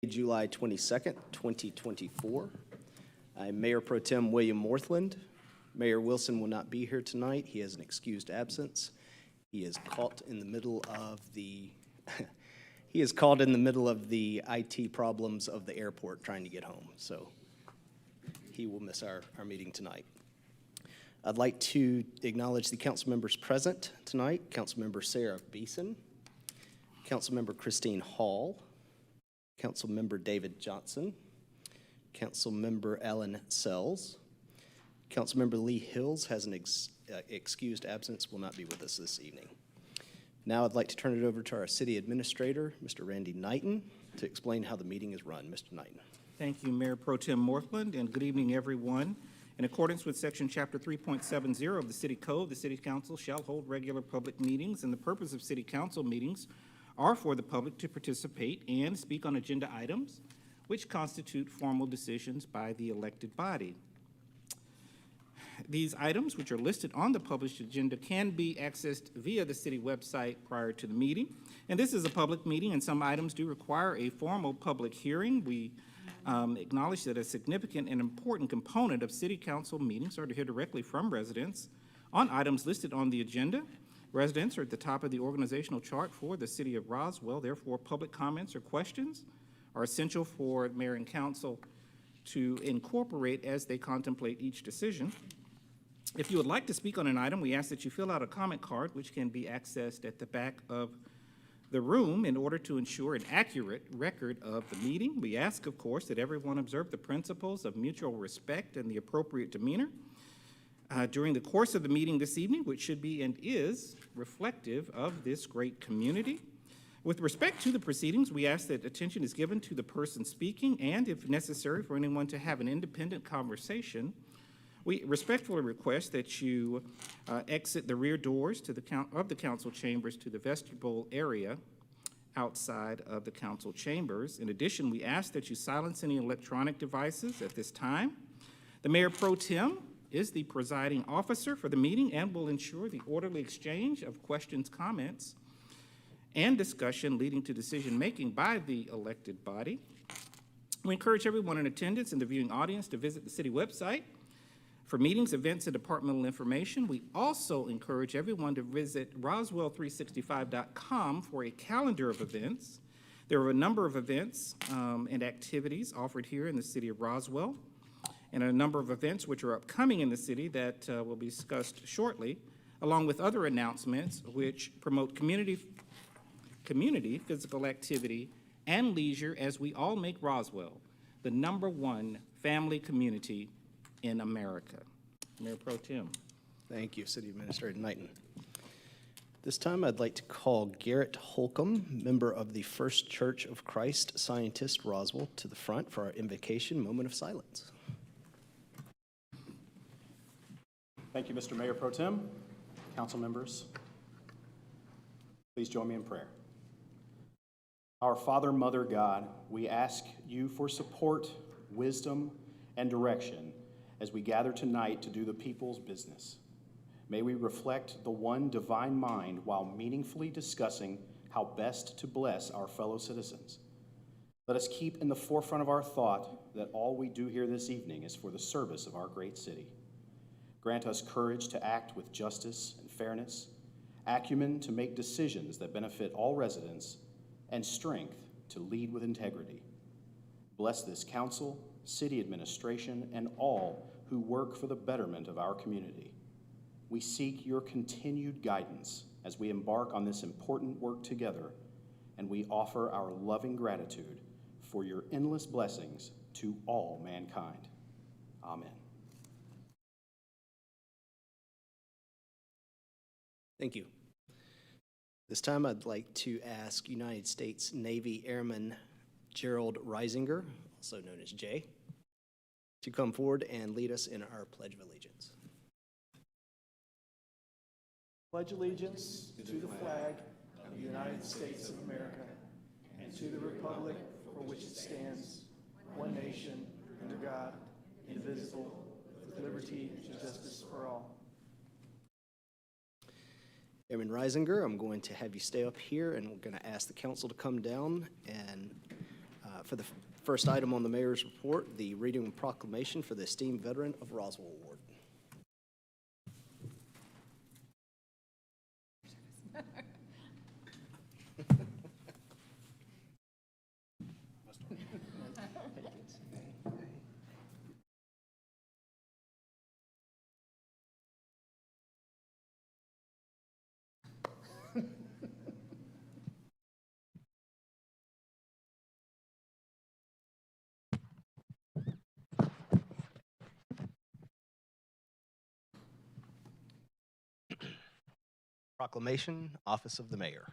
July 22nd, 2024. I'm Mayor Pro Tem William Morthland. Mayor Wilson will not be here tonight. He has an excused absence. He is caught in the middle of the IT problems of the airport trying to get home. So he will miss our meeting tonight. I'd like to acknowledge the council members present tonight. Councilmember Sarah Beeson, Councilmember Christine Hall, Councilmember David Johnson, Councilmember Alan Sells, Councilmember Lee Hills has an excused absence, will not be with us this evening. Now I'd like to turn it over to our city administrator, Mr. Randy Knighton, to explain how the meeting is run. Mr. Knighton. Thank you, Mayor Pro Tem Morthland, and good evening, everyone. In accordance with Section Chapter 3.70 of the City Code, the City Council shall hold regular public meetings, and the purpose of City Council meetings are for the public to participate and speak on agenda items which constitute formal decisions by the elected body. These items, which are listed on the published agenda, can be accessed via the city website prior to the meeting. And this is a public meeting, and some items do require a formal public hearing. We acknowledge that a significant and important component of city council meetings are to hear directly from residents on items listed on the agenda. Residents are at the top of the organizational chart for the city of Roswell. Therefore, public comments or questions are essential for mayor and council to incorporate as they contemplate each decision. If you would like to speak on an item, we ask that you fill out a comment card, which can be accessed at the back of the room in order to ensure an accurate record of the meeting. We ask, of course, that everyone observe the principles of mutual respect and the appropriate demeanor during the course of the meeting this evening, which should be and is reflective of this great community. With respect to the proceedings, we ask that attention is given to the person speaking, and if necessary for anyone to have an independent conversation, we respectfully request that you exit the rear doors to of the council chambers to the vestibule area outside of the council chambers. In addition, we ask that you silence any electronic devices at this time. The Mayor Pro Tem is the presiding officer for the meeting and will ensure the orderly exchange of questions, comments, and discussion leading to decision-making by the elected body. We encourage everyone in attendance and the viewing audience to visit the city website for meetings, events, and departmental information. We also encourage everyone to visit Roswell365.com for a calendar of events. There are a number of events and activities offered here in the city of Roswell, and a number of events which are upcoming in the city that will be discussed shortly, along with other announcements which promote community, physical activity, and leisure as we all make Roswell the #1 family community in America. Mayor Pro Tem. Thank you, City Administrator Knighton. This time I'd like to call Garrett Holcomb, member of the First Church of Christ Scientist Roswell, to the front for our invocation moment of silence. Thank you, Mr. Mayor Pro Tem. Council members, please join me in prayer. Our Father, Mother, God, we ask you for support, wisdom, and direction as we gather tonight to do the people's business. May we reflect the one divine mind while meaningfully discussing how best to bless our fellow citizens. Let us keep in the forefront of our thought that all we do here this evening is for the service of our great city. Grant us courage to act with justice and fairness, acumen to make decisions that benefit all residents, and strength to lead with integrity. Bless this council, city administration, and all who work for the betterment of our community. We seek your continued guidance as we embark on this important work together, and we offer our loving gratitude for your endless blessings to all mankind. Amen. Thank you. This time I'd like to ask United States Navy Airman Gerald Reisinger, also known as Jay, to come forward and lead us in our Pledge of Allegiance. Pledge allegiance to the flag of the United States of America and to the republic for which it stands, one nation, under God, indivisible, with liberty and justice for all. Airman Reisinger, I'm going to have you stay up here, and we're going to ask the council to come down and For the first item on the mayor's report, the reading and proclamation for the esteemed veteran of Roswell Award. Proclamation, Office of the Mayor.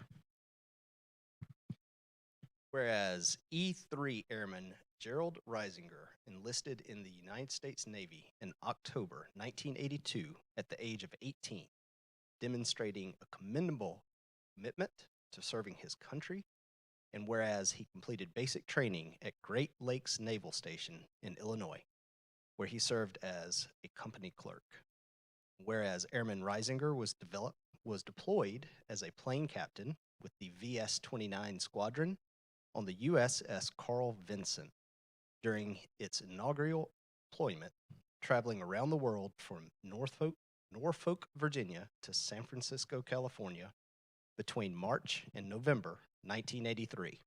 Whereas E3 Airman Gerald Reisinger enlisted in the United States Navy in October 1982 at the age of 18, demonstrating a commendable commitment to serving his country, and whereas he completed basic training at Great Lakes Naval Station in Illinois, where he served as a company clerk. Whereas Airman Reisinger was deployed as a plane captain with the VS-29 Squadron on the USS Carl Vinson during its inaugural deployment, traveling around the world from Norfolk, Virginia to San Francisco, California between March and November 1983,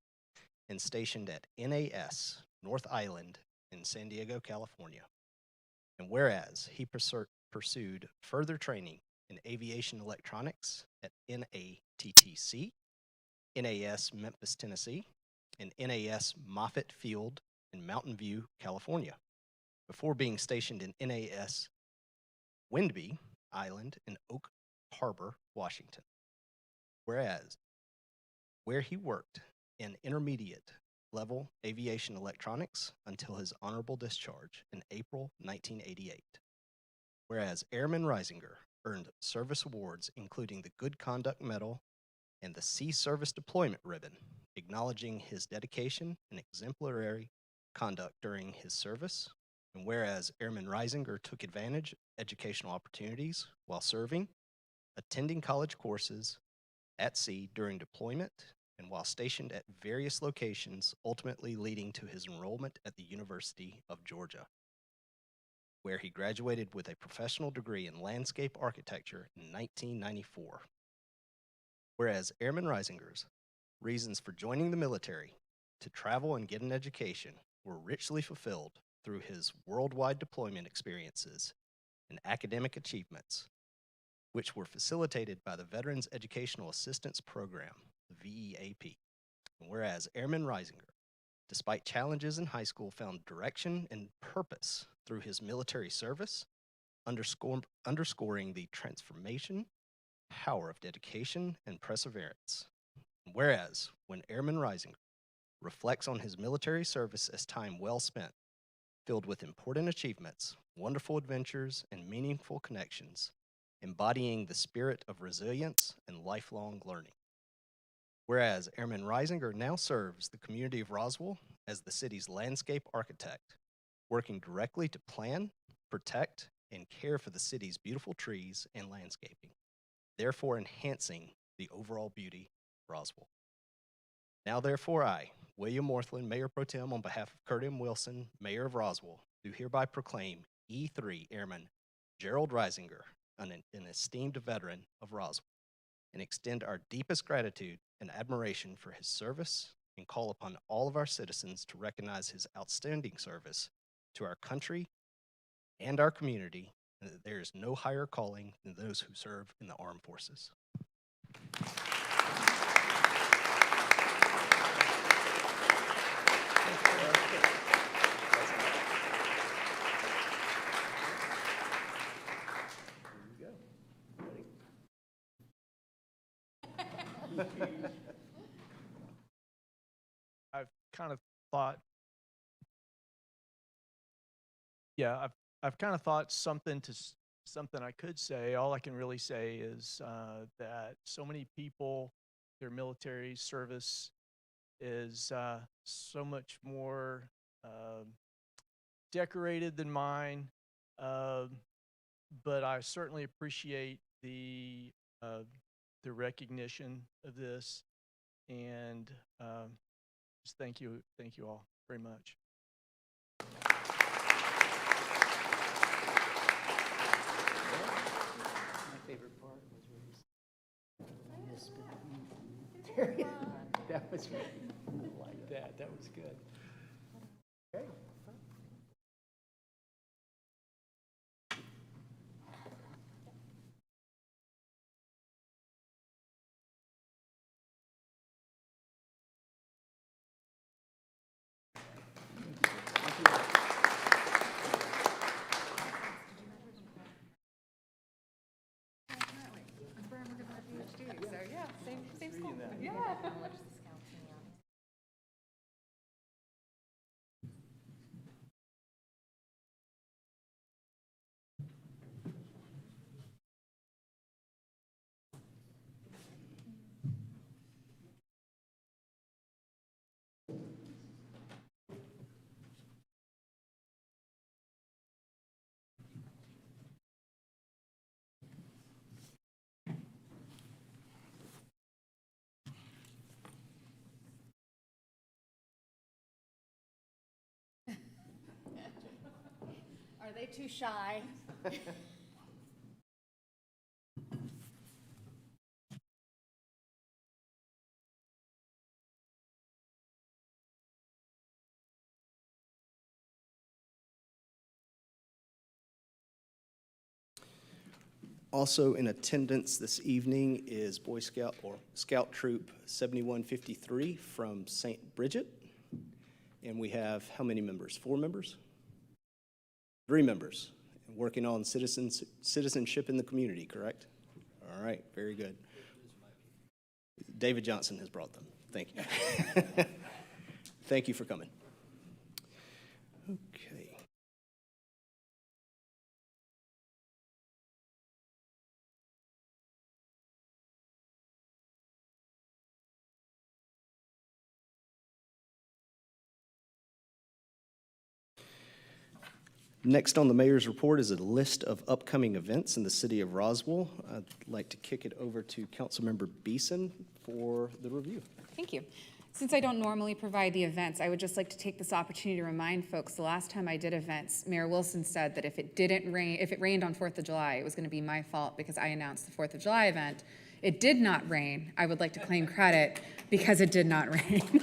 and stationed at NAS North Island in San Diego, California. And whereas he pursued further training in aviation electronics at NATTC, NAS Memphis, Tennessee, and NAS Moffett Field in Mountain View, California, before being stationed in NAS Windby Island in Oak Harbor, Washington. Whereas, where he worked in intermediate level aviation electronics until his honorable discharge in April 1988. Whereas Airman Reisinger earned service awards including the Good Conduct Medal and the Sea Service Deployment Ribbon, acknowledging his dedication and exemplary conduct during his service. And whereas Airman Reisinger took advantage of educational opportunities while serving, attending college courses at sea during deployment, and while stationed at various locations, ultimately leading to his enrollment at the University of Georgia, where he graduated with a professional degree in landscape architecture in 1994. Whereas Airman Reisinger's reasons for joining the military to travel and get an education were richly fulfilled through his worldwide deployment experiences and academic achievements, which were facilitated by the Veterans Educational Assistance Program, the VEAP. And whereas Airman Reisinger, despite challenges in high school, found direction and purpose through his military service, underscoring the transformation, power of dedication, and perseverance. And whereas, when Airman Reisinger reflects on his military service as time well spent, filled with important achievements, wonderful adventures, and meaningful connections, embodying the spirit of resilience and lifelong learning. Whereas Airman Reisinger now serves the community of Roswell as the city's landscape architect, working directly to plan, protect, and care for the city's beautiful trees and landscaping, therefore enhancing the overall beauty of Roswell. Now therefore I, William Orthland, Mayor Pro Tem, on behalf of Kurt M. Wilson, Mayor of Roswell, do hereby proclaim E3 Airman Gerald Reisinger an esteemed veteran of Roswell, and extend our deepest gratitude and admiration for his service, and call upon all of our citizens to recognize his outstanding service to our country and our community, and that there is no higher calling than those who serve in the armed forces. I've kind of thought, I've kind of thought something I could say. All I can really say is that so many people, their military service is so much more decorated than mine, but I certainly appreciate the recognition of this, and Just thank you all very much. My favorite part was when you spit. That was really like that. That was good. Okay. Are they too shy? Also in attendance this evening is Boy Scout or Scout Troop 7153 from St. Bridget. And we have how many members? 4 members? 3 members. Working on citizenship in the community, correct? All right, very good. David Johnson has brought them. Thank you. Thank you for coming. Okay. Next on the mayor's report is a list of upcoming events in the city of Roswell. I'd like to kick it over to Councilmember Beeson for the review. Thank you. Since I don't normally provide the events, I would just like to take this opportunity to remind folks, the last time I did events, Mayor Wilson said that if it rained on 4th of July, it was going to be my fault because I announced the 4th of July event. It did not rain. I would like to claim credit because it did not rain.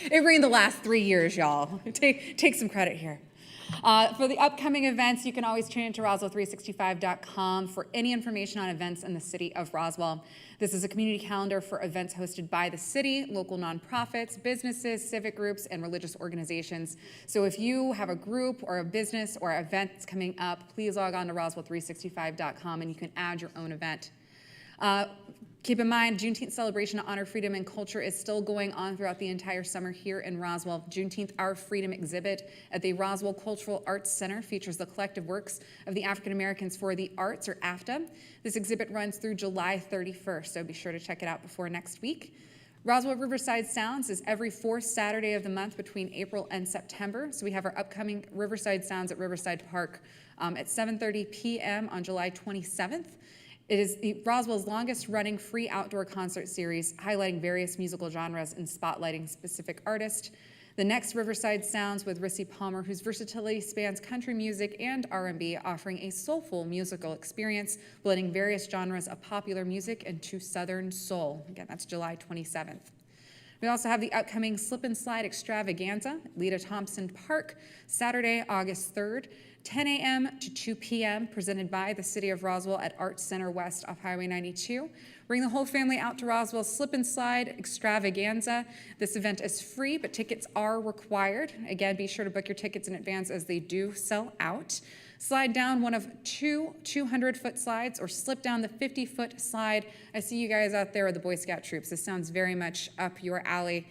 It rained the last 3 years, y'all. Take some credit here. For the upcoming events, you can always tune into Roswell365.com for any information on events in the city of Roswell. This is a community calendar for events hosted by the city, local nonprofits, businesses, civic groups, and religious organizations. So if you have a group or a business or events coming up, please log on to Roswell365.com and you can add your own event. Keep in mind, Juneteenth celebration to honor freedom and culture is still going on throughout the entire summer here in Roswell. Juneteenth Our Freedom exhibit at the Roswell Cultural Arts Center features the collective works of the African Americans for the Arts, or AFTA. This exhibit runs through July 31st, so be sure to check it out before next week. Roswell Riverside Sounds is every 4th Saturday of the month between April and September. So we have our upcoming Riverside Sounds at Riverside Park at 7:30 p.m. on July 27th. It is Roswell's longest running free outdoor concert series, highlighting various musical genres and spotlighting specific artists. The next Riverside Sounds with Rissy Palmer, whose versatility spans country music and R&B, offering a soulful musical experience, blending various genres of popular music into Southern soul. Again, that's July 27th. We also have the upcoming Slip and Slide Extravaganza, Lita Thompson Park, Saturday, August 3rd. 10 a.m. to 2 p.m., presented by the City of Roswell at Arts Center West off Highway 92. Bring the whole family out to Roswell Slip and Slide Extravaganza. This event is free, but tickets are required. Again, be sure to book your tickets in advance as they do sell out. Slide down one of 2 200-foot slides or slip down the 50-foot slide. I see you guys out there with the Boy Scout troops. This sounds very much up your alley.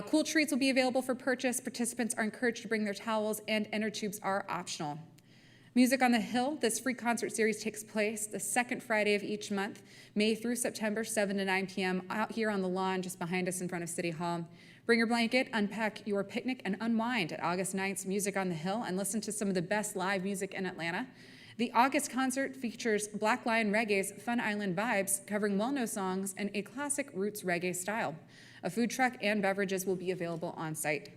Cool treats will be available for purchase. Participants are encouraged to bring their towels, and inner tubes are optional. Music on the Hill. This free concert series takes place the second Friday of each month, May through September, 7 to 9 p.m., out here on the lawn just behind us in front of City Hall. Bring your blanket, unpack your picnic, and unwind at August 9th's Music on the Hill and listen to some of the best live music in Atlanta. The August concert features Black Lion Reggae's Fun Island Vibes, covering well-known songs and a classic roots reggae style. A food truck and beverages will be available on site.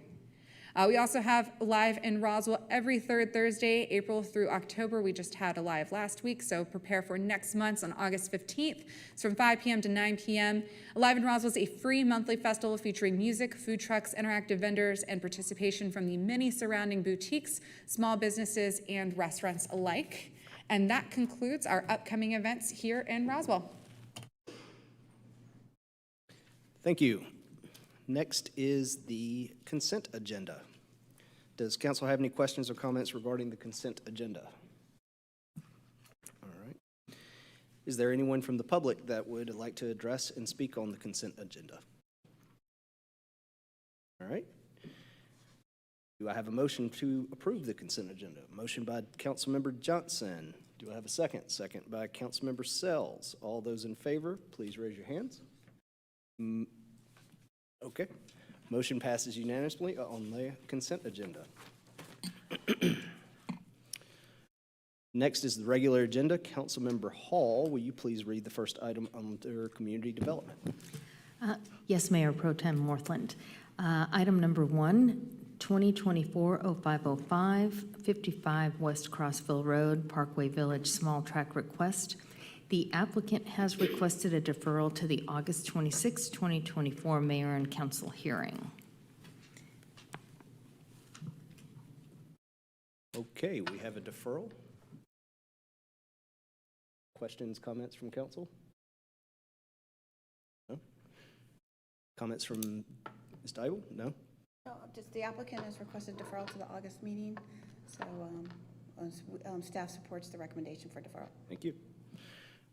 We also have live in Roswell every third Thursday, April through October. We just had a live last week, so prepare for next month's on August 15th. It's from 5 p.m. to 9 p.m. Live in Roswell is a free monthly festival featuring music, food trucks, interactive vendors, and participation from the many surrounding boutiques, small businesses, and restaurants alike. And that concludes our upcoming events here in Roswell. Thank you. Next is the consent agenda. Does council have any questions or comments regarding the consent agenda? All right. Is there anyone from the public that would like to address and speak on the consent agenda? All right. Do I have a motion to approve the consent agenda? Motion by Councilmember Johnson. Do I have a second? Second by Councilmember Sells. All those in favor, please raise your hands. Okay. Motion passes unanimously on the consent agenda. Next is the regular agenda. Councilmember Hall, will you please read the first item under community development? Yes, Mayor Pro Tem Northland. Item number 1, 2024-0505, 55 West Crossville Road, Parkway Village, small tract request. The applicant has requested a deferral to the August 26, 2024 Mayor and Council hearing. Okay, we have a deferral. Questions, comments from council? No? Comments from Ms. Dybel? No? No, just the applicant has requested deferral to the August meeting, so staff supports the recommendation for deferral. Thank you.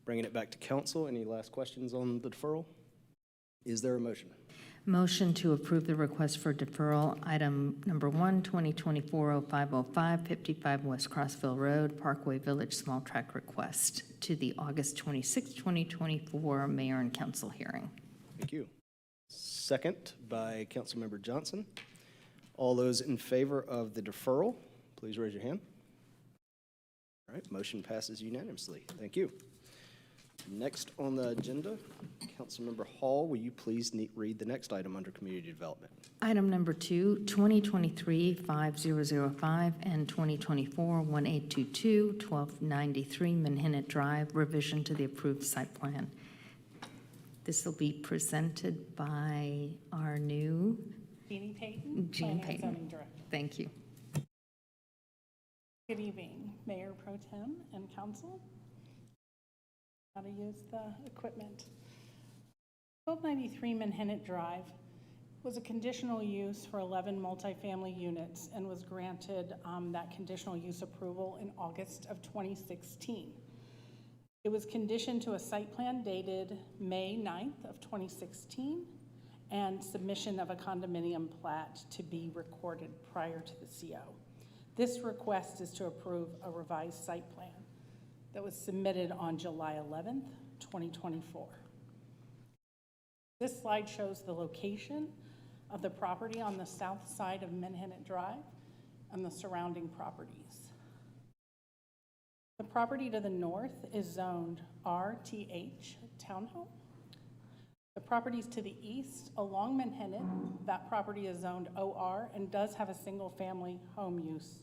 Bringing it back to council. Any last questions on the deferral? Is there a motion? Motion to approve the request for deferral, item number 1, 2024-0505, 55 West Crossville Road, Parkway Village, small tract request to the August 26, 2024 Mayor and Council hearing. Thank you. Second by Councilmember Johnson. All those in favor of the deferral, please raise your hand. All right, motion passes unanimously. Thank you. Next on the agenda, Councilmember Hall, will you please read the next item under community development? Item number 2, 2023-5005 and 2024-1822, 1293 Manhattan Drive, revision to the approved site plan. This will be presented by our new Jeannie Payton, Jean Planning and Payton. Zoning Director. Thank you. Good evening, Mayor Pro Tem and Council. How to use the equipment. 1293 Manhattan Drive was a conditional use for 11 multifamily units and was granted that conditional use approval in August of 2016. It was conditioned to a site plan dated May 9th of 2016 and submission of a condominium plat to be recorded prior to the CO. This request is to approve a revised site plan that was submitted on July 11th, 2024. This slide shows the location of the property on the south side of Manhattan Drive and the surrounding properties. The property to the north is zoned RTH Townhome. The properties to the east along Manhattan, that property is zoned OR and does have a single family home use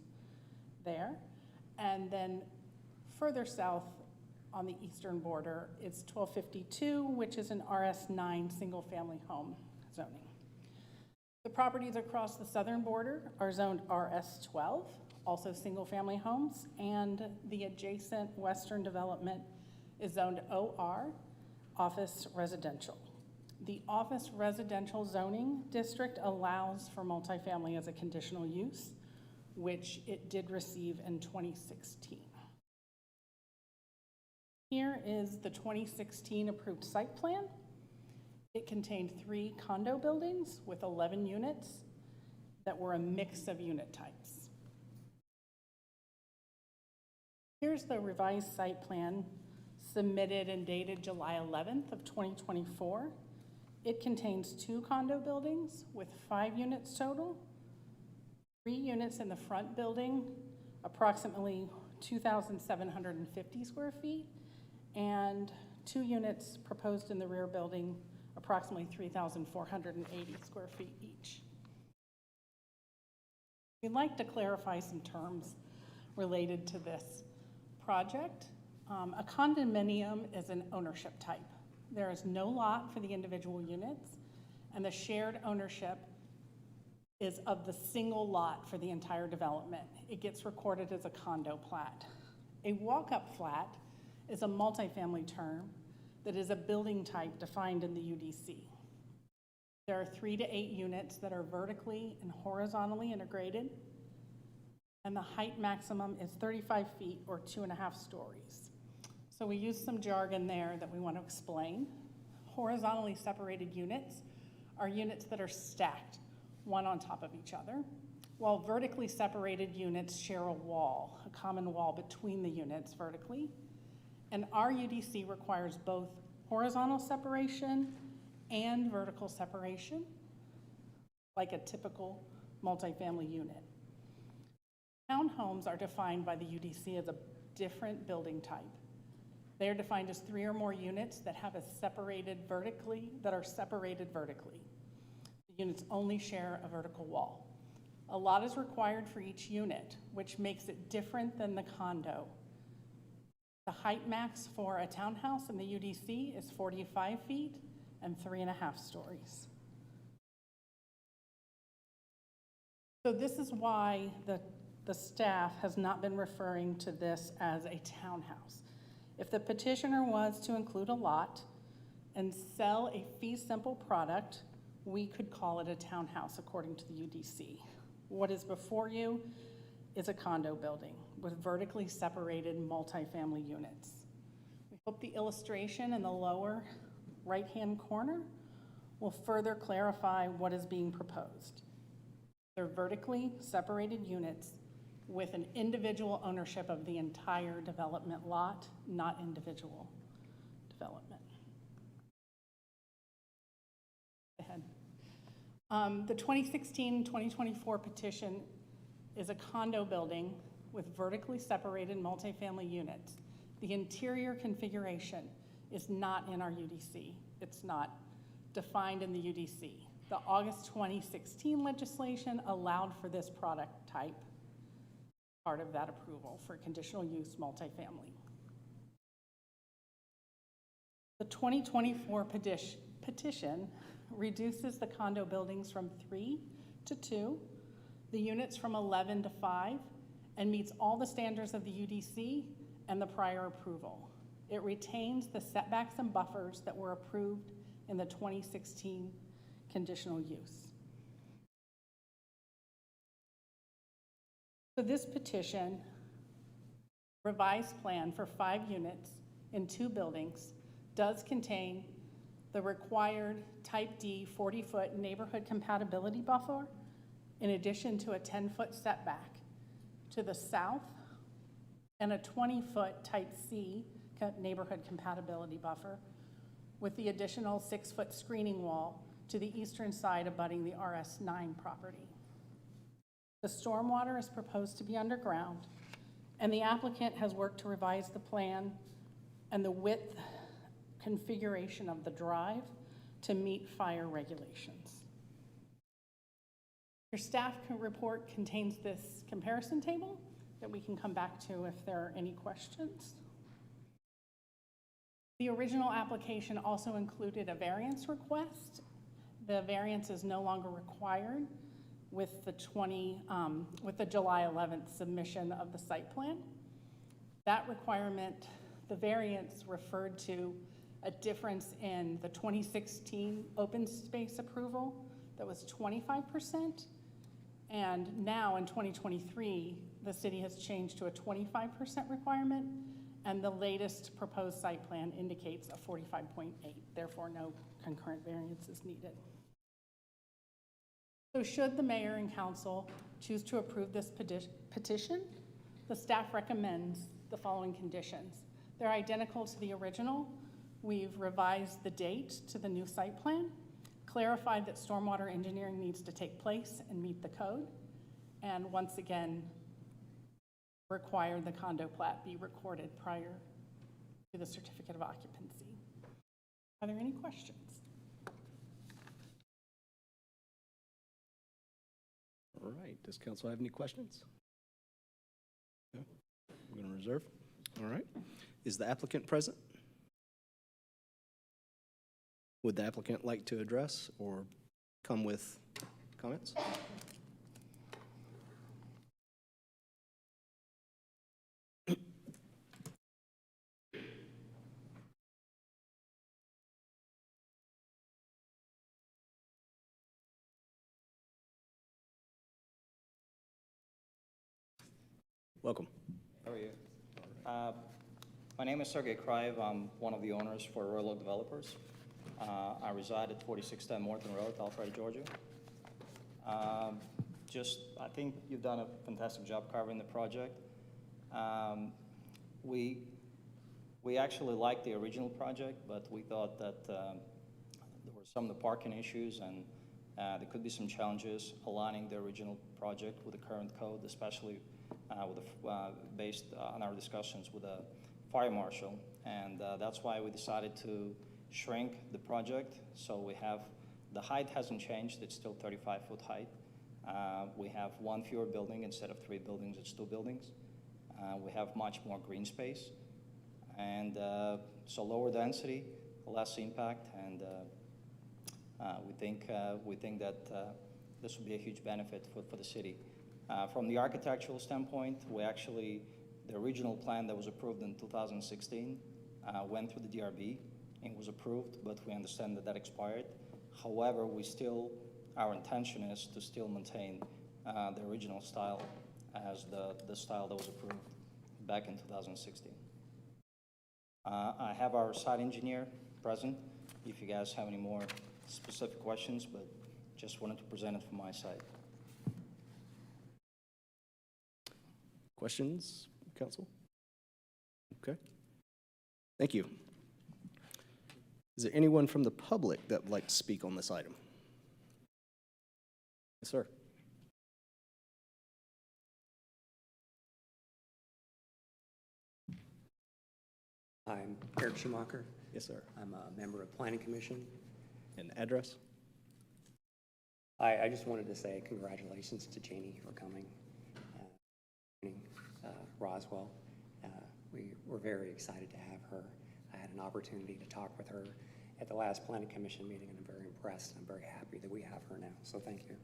there. And then further south on the eastern border, it's 1252, which is an RS9 single-family home zoning. The properties across the southern border are zoned RS12, also single-family homes, and the adjacent western development is zoned OR, office residential. The office residential zoning district allows for multifamily as a conditional use, which it did receive in 2016. Here is the 2016 approved site plan. It contained 3 condo buildings with 11 units that were a mix of unit types. Here's the revised site plan submitted and dated July 11th of 2024. It contains 2 condo buildings with 5 units total, 3 units in the front building, approximately 2,750 square feet, and 2 units proposed in the rear building, approximately 3,480 square feet each. We'd like to clarify some terms related to this project. A condominium is an ownership type. There is no lot for the individual units, and the shared ownership is of the single lot for the entire development. It gets recorded as a condo plat. A walk-up flat is a multifamily term that is a building type defined in the UDC. There are 3 to 8 units that are vertically and horizontally integrated, and the height maximum is 35 feet or 2.5 stories. So we use some jargon there that we want to explain. Horizontally separated units are units that are stacked, one on top of each other, while vertically separated units share a wall, a common wall between the units vertically. And our UDC requires both horizontal separation and vertical separation, like a typical multifamily unit. Townhomes are defined by the UDC as a different building type. They are defined as 3 or more units that have are separated vertically. The units only share a vertical wall. A lot is required for each unit, which makes it different than the condo. The height max for a townhouse in the UDC is 45 feet and 3.5 stories. So this is why the staff has not been referring to this as a townhouse. If the petitioner was to include a lot and sell a fee simple product, we could call it a townhouse according to the UDC. What is before you is a condo building with vertically separated multifamily units. We hope the illustration in the lower right-hand corner will further clarify what is being proposed. They're vertically separated units with an individual ownership of the entire development lot, not individual development. Go ahead. The 2016-2024 petition is a condo building with vertically separated multifamily units. The interior configuration is not in our UDC. It's not defined in the UDC. The August 2016 legislation allowed for this product type, part of that approval for conditional use multifamily. The 2024 petition reduces the condo buildings from 3 to 2, the units from 11 to 5, and meets all the standards of the UDC and the prior approval. It retains the setbacks and buffers that were approved in the 2016 conditional use. So this petition, revised plan for 5 units in 2 buildings, does contain the required type D 40-foot neighborhood compatibility buffer, in addition to a 10-foot setback to the south and a 20-foot type C neighborhood compatibility buffer with the additional 6-foot screening wall to the eastern side abutting the RS9 property. The stormwater is proposed to be underground, and the applicant has worked to revise the plan and the width configuration of the drive to meet fire regulations. Your staff report contains this comparison table that we can come back to if there are any questions. The original application also included a variance request. The variance is no longer required with the July 11th submission of the site plan. That requirement, the variance referred to a difference in the 2016 open space approval that was 25%, and now in 2023, the city has changed to a 25% requirement, and the latest proposed site plan indicates a 45.8, therefore no concurrent variance is needed. So should the mayor and council choose to approve this petition, the staff recommends the following conditions. They're identical to the original. We've revised the date to the new site plan, clarified that stormwater engineering needs to take place and meet the code, and once again, require the condo plat be recorded prior to the certificate of occupancy. Are there any questions? All right, does council have any questions? No? We're going to reserve. All right. Is the applicant present? Would the applicant like to address or come with comments? Welcome. How are you? My name is Sergey Kraev. I'm one of the owners for Roswell Developers. I reside at 4610 Morton Road, Alpharetta, Georgia. I think you've done a fantastic job covering the project. We actually liked the original project, but we thought that there were some of the parking issues and there could be some challenges aligning the original project with the current code, especially based on our discussions with the fire marshal. And that's why we decided to shrink the project. So we have, the height hasn't changed, it's still 35-foot height. We have one fewer building. Instead of 3 buildings, it's 2 buildings. We have much more green space. And so lower density, less impact, and we think that this will be a huge benefit for the city. From the architectural standpoint, the original plan that was approved in 2016 went through the DRB and was approved, but we understand that expired. However, our intention is to still maintain the original style as the style that was approved back in 2016. I have our site engineer present if you guys have any more specific questions, but just wanted to present it from my side. Questions, council? Okay. Thank you. Is there anyone from the public that would like to speak on this item? Yes, sir. I'm Eric Schumacher. Yes, sir. I'm a member of Planning Commission. And address? I just wanted to say congratulations to Janie for coming. Roswell. We were very excited to have her. I had an opportunity to talk with her at the last Planning Commission meeting, and I'm very impressed. I'm very happy that we have her now, so thank you.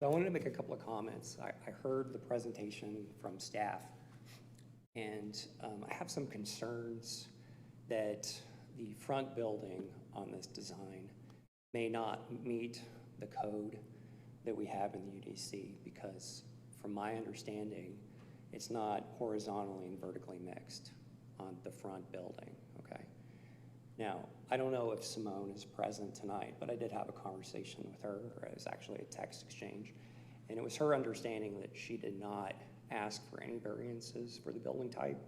So I wanted to make a couple of comments. I heard the presentation from staff, and I have some concerns that the front building on this design may not meet the code that we have in the UDC, because from my understanding, it's not horizontally and vertically mixed on the front building, okay? Now, I don't know if Simone is present tonight, but I did have a conversation with her, or it was actually a text exchange, and it was her understanding that she did not ask for any variances for the building type,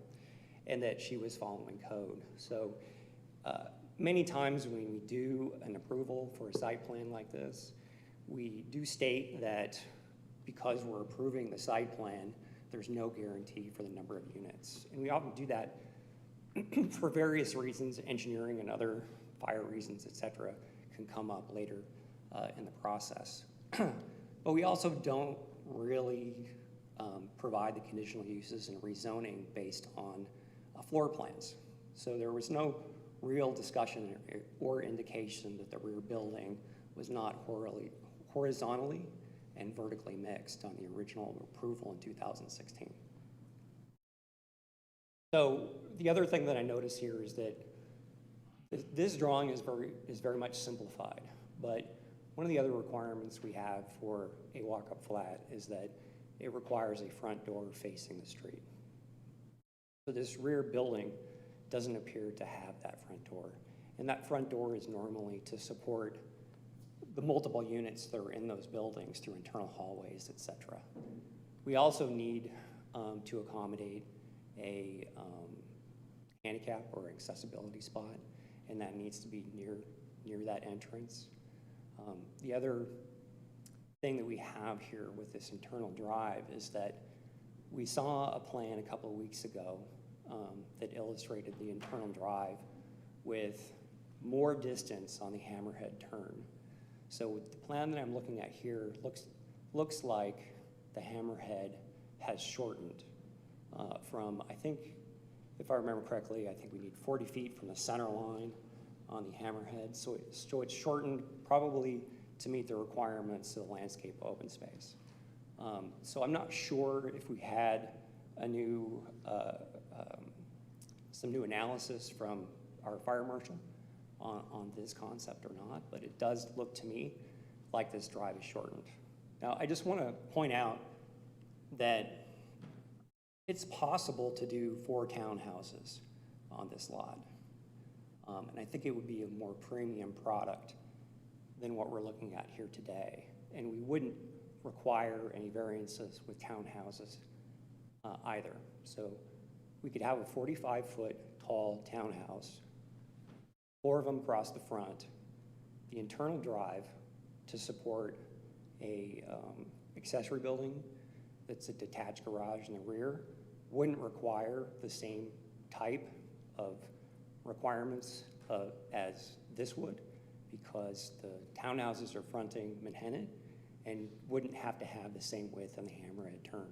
and that she was following code. So many times when we do an approval for a site plan like this, we do state that because we're approving the site plan, there's no guarantee for the number of units. And we often do that for various reasons, engineering and other fire reasons, et cetera, can come up later in the process. But we also don't really provide the conditional uses and rezoning based on floor plans. So there was no real discussion or indication that the rear building was not horizontally and vertically mixed on the original approval in 2016. So the other thing that I notice here is that this drawing is very much simplified, but one of the other requirements we have for a walk-up flat is that it requires a front door facing the street. So this rear building doesn't appear to have that front door, and that front door is normally to support the multiple units that are in those buildings through internal hallways, et cetera. We also need to accommodate a handicap or accessibility spot, and that needs to be near that entrance. The other thing that we have here with this internal drive is that We saw a plan a couple of weeks ago that illustrated the internal drive with more distance on the hammerhead turn. So the plan that I'm looking at here looks like the hammerhead has shortened from, I think, if I remember correctly, I think we need 40 feet from the center line on the hammerhead. So it's shortened probably to meet the requirements of the landscape open space. So I'm not sure if we had a new, some new analysis from our fire marshal on this concept or not, but it does look to me like this drive is shortened. Now, I just want to point out that it's possible to do 4 townhouses on this lot. And I think it would be a more premium product than what we're looking at here today. And we wouldn't require any variances with townhouses either. So we could have a 45-foot tall townhouse, 4 of them across the front, the internal drive to support a accessory building that's a detached garage in the rear wouldn't require the same type of requirements as this would, because the townhouses are fronting Manhattan and wouldn't have to have the same width on the hammerhead turn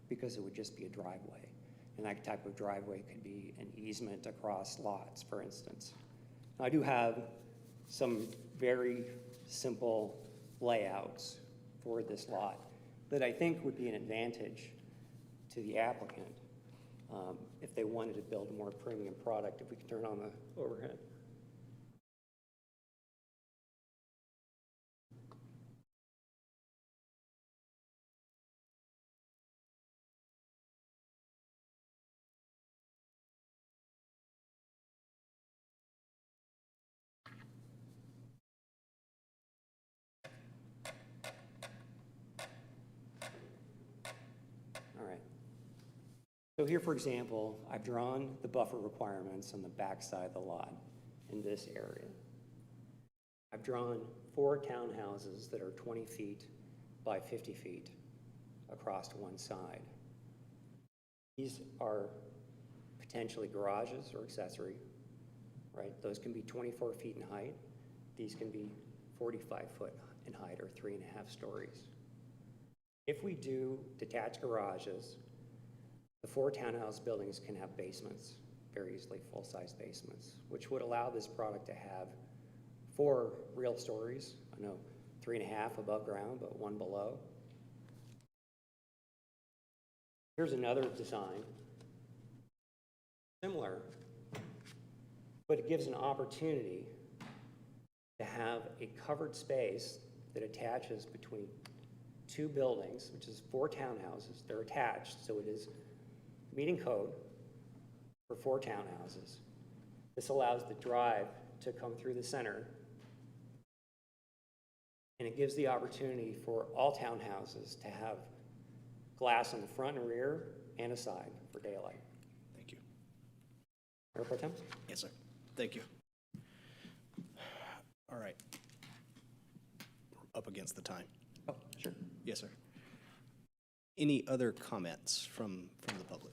because it would just be a driveway. And that type of driveway could be an easement across lots, for instance. Now, I do have some very simple layouts for this lot that I think would be an advantage to the applicant if they wanted to build a more premium product, if we could turn on the overhead. All right. So here, for example, I've drawn the buffer requirements on the backside of the lot in this area. I've drawn 4 townhouses that are 20 feet by 50 feet across to one side. These are potentially garages or accessory, right? Those can be 24 feet in height. These can be 45 foot in height or 3.5 stories. If we do detached garages, the 4 townhouse buildings can have basements, very easily full-size basements, which would allow this product to have 4 real stories. I know 3.5 above ground, but 1 below. Here's another design, similar, but it gives an opportunity to have a covered space that attaches between 2 buildings, which is 4 townhouses. They're attached, so it is meeting code for 4 townhouses. This allows the drive to come through the center, and it gives the opportunity for all townhouses to have glass on the front and rear and a side for daylight. Thank you. Mayor Pro Tem? Yes, sir. Thank you. All right. We're up against the time. Oh, sure. Yes, sir. Any other comments from the public?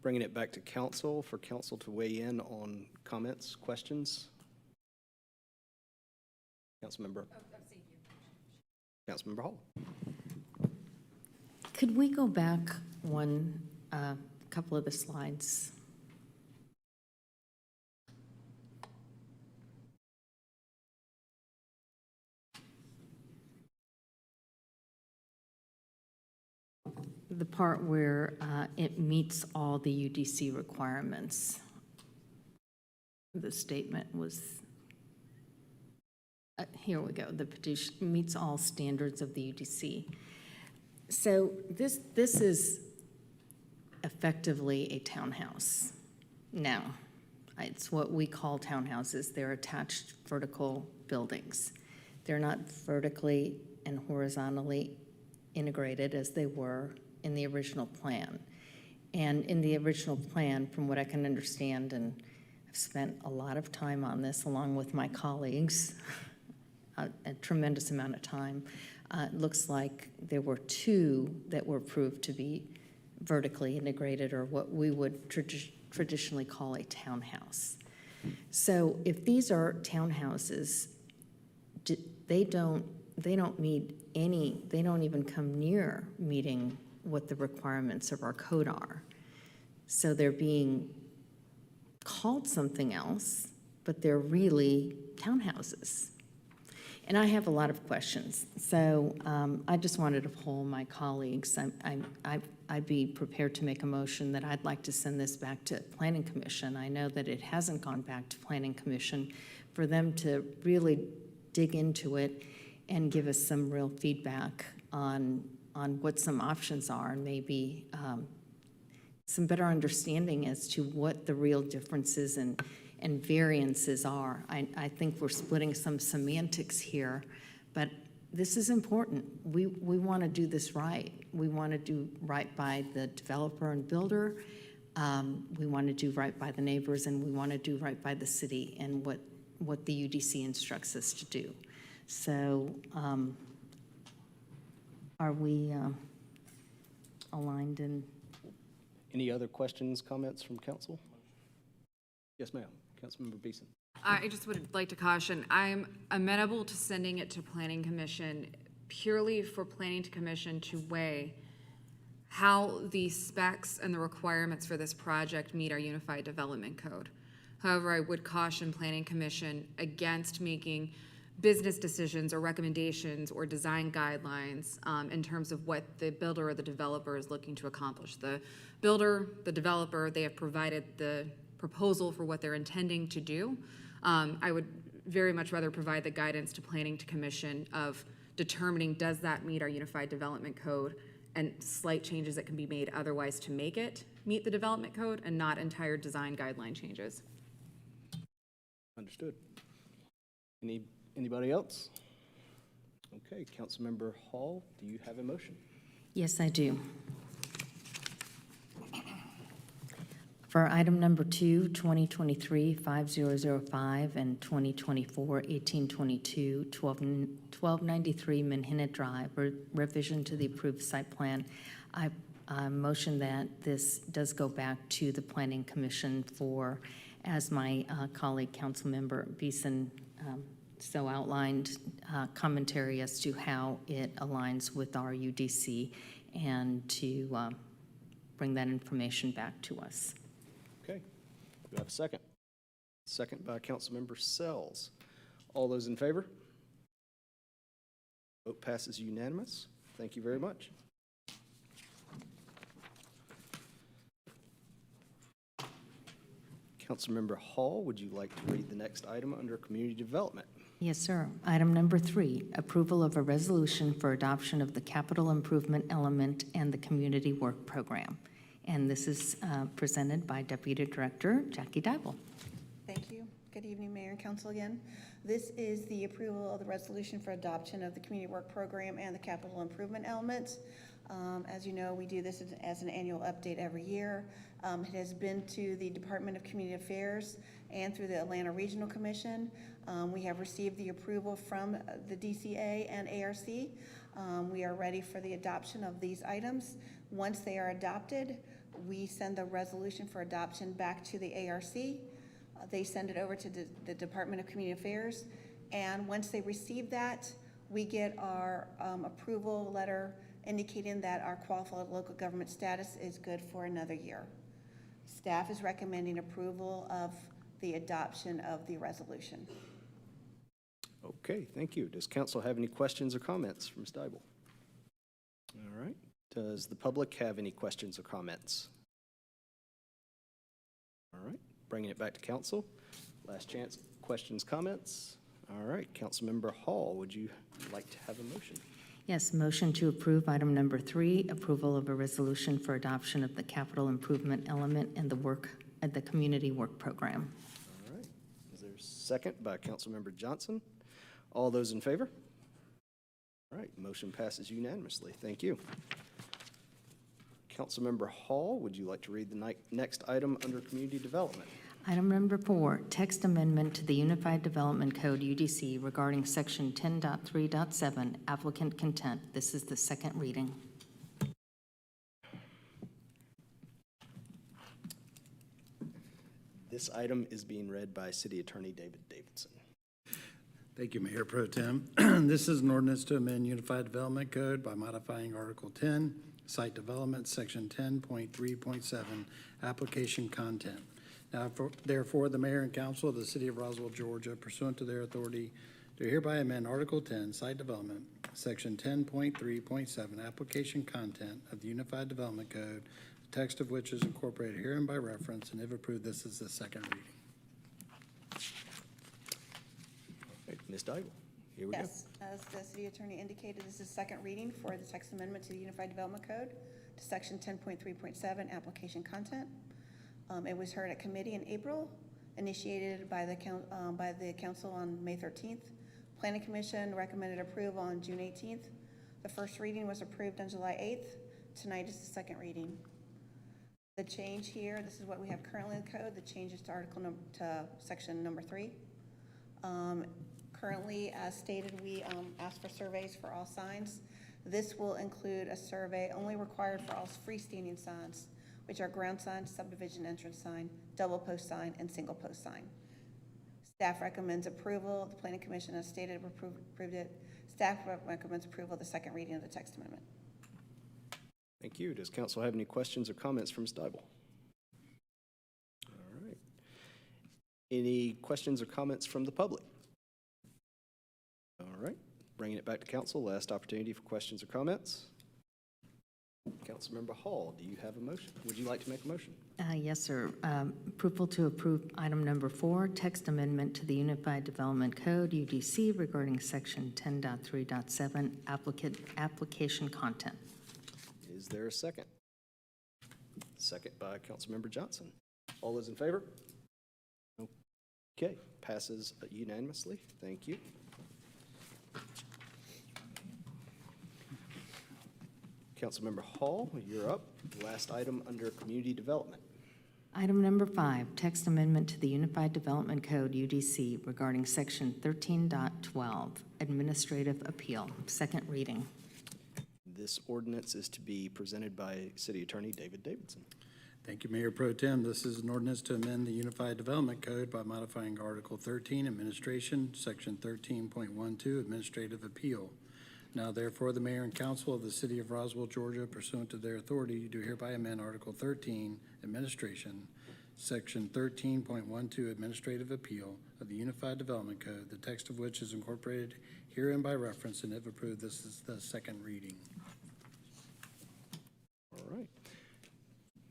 Bringing it back to council for council to weigh in on comments, questions. Councilmember. Councilmember Hall. Could we go back couple of the slides? The part where it meets all the UDC requirements. The statement was, here we go, the petition meets all standards of the UDC. So this is effectively a townhouse now. It's what we call townhouses. They're attached vertical buildings. They're not vertically and horizontally integrated as they were in the original plan. And in the original plan, from what I can understand, and I've spent a lot of time on this along with my colleagues, a tremendous amount of time. It looks like there were 2 that were proved to be vertically integrated, or what we would traditionally call a townhouse. So if these are townhouses, they don't meet any, they don't even come near meeting what the requirements of our code are. So they're being called something else, but they're really townhouses. And I have a lot of questions. So I just wanted to poll my colleagues. I'd be prepared to make a motion that I'd like to send this back to Planning Commission. I know that it hasn't gone back to Planning Commission, for them to really dig into it and give us some real feedback on what some options are, and maybe some better understanding as to what the real differences and variances are. I think we're splitting some semantics here, but this is important. We want to do this right. We want to do right by the developer and builder. We want to do right by the neighbors, and we want to do right by the city and what the UDC instructs us to do. So are we aligned in? Any other questions, comments from council? Yes, ma'am. Councilmember Beeson. I just would like to caution, I'm amenable to sending it to Planning Commission purely for Planning Commission to weigh how the specs and the requirements for this project meet our Unified Development Code. However, I would caution Planning Commission against making business decisions or recommendations or design guidelines in terms of what the builder or the developer is looking to accomplish. The builder, the developer, they have provided the proposal for what they're intending to do. I would very much rather provide the guidance to Planning Commission of determining, does that meet our Unified Development Code, and slight changes that can be made otherwise to make it meet the development code, and not entire design guideline changes. Understood. Anybody else? Okay, Councilmember Hall, do you have a motion? Yes, I do. For item number 2, 2023-5005 and 2024-1822, 1293 Manhattan Drive, revision to the approved site plan, I motion that this does go back to the Planning Commission for, as my colleague Councilmember Beeson so outlined, commentary as to how it aligns with our UDC, and to bring that information back to us. Okay. Do we have a second? Second by Councilmember Sells. All those in favor? Vote passes unanimous. Thank you very much. Councilmember Hall, would you like to read the next item under community development? Yes, sir. Item number 3, approval of a resolution for adoption of the capital improvement element and the community work program. And this is presented by Deputy Director Jackie Dybel. Thank you. Good evening, Mayor and Council again. This is the approval of the resolution for adoption of the community work program and the capital improvement elements. As you know, we do this as an annual update every year. It has been to the Department of Community Affairs and through the Atlanta Regional Commission. We have received the approval from the DCA and ARC. We are ready for the adoption of these items. Once they are adopted, we send the resolution for adoption back to the ARC. They send it over to the Department of Community Affairs, and once they receive that, we get our approval letter indicating that our qualified local government status is good for another year. Staff is recommending approval of the adoption of the resolution. Okay, thank you. Does council have any questions or comments for Ms. Dybel? All right. Does the public have any questions or comments? All right, bringing it back to council. Last chance, questions, comments? All right, Councilmember Hall, would you like to have a motion? Yes, motion to approve item number 3, approval of a resolution for adoption of the capital improvement element and the community work program. All right, is there a second by Councilmember Johnson? All those in favor? All right, motion passes unanimously. Thank you. Councilmember Hall, would you like to read the next item under community development? Item number 4, text amendment to the Unified Development Code, UDC, regarding Section 10.3.7, applicant content. This is the second reading. This item is being read by City Attorney David Davidson. Thank you, Mayor Pro Tem. This is an ordinance to amend Unified Development Code by modifying Article 10, Site Development, Section 10.3.7, Application Content. Now, therefore, the Mayor and Council of the City of Roswell, Georgia, pursuant to their authority, do hereby amend Article 10, Site Development, Section 10.3.7, Application Content of the Unified Development Code, the text of which is incorporated herein by reference, and if approved, this is the second reading. Right, Ms. Daigle, here we go. Yes, as the city attorney indicated, this is second reading for the text amendment to the Unified Development Code to Section 10.3.7, Application Content. It was heard at committee in April, initiated by the council on May 13th. Planning Commission recommended approval on June 18th. The first reading was approved on July 8th. Tonight is the second reading. The change here, this is what we have currently in the code. The change is to section number 3. Currently, as stated, we asked for surveys for all signs. This will include a survey only required for all freestanding signs, which are ground sign, subdivision entrance sign, double post sign, and single post sign. Staff recommends approval. The Planning Commission has stated approved it. Staff recommends approval of the second reading of the text amendment. Thank you. Does council have any questions or comments for Ms. Daigle? All right. Any questions or comments from the public? All right. Bringing it back to council. Last opportunity for questions or comments. Councilmember Hall, do you have a motion? Would you like to make a motion? Yes, sir. Approval to approve item number 4, text amendment to the Unified Development Code, UDC, regarding Section 10.3.7, application content. Is there a second? Second by Councilmember Johnson. All those in favor? Okay, passes unanimously. Thank you. Councilmember Hall, you're up. Last item under community development. Item number 5, text amendment to the Unified Development Code, UDC, regarding Section 13.12, administrative appeal. Second reading. This ordinance is to be presented by City Attorney David Davidson. Thank you, Mayor Pro Tem. This is an ordinance to amend the Unified Development Code by modifying Article 13, Administration, Section 13.12, Administrative Appeal. Now, therefore, the Mayor and Council of the City of Roswell, Georgia, pursuant to their authority, do hereby amend Article 13, Administration, Section 13.12, Administrative Appeal of the Unified Development Code, the text of which is incorporated herein by reference, and if approved, this is the second reading. All right.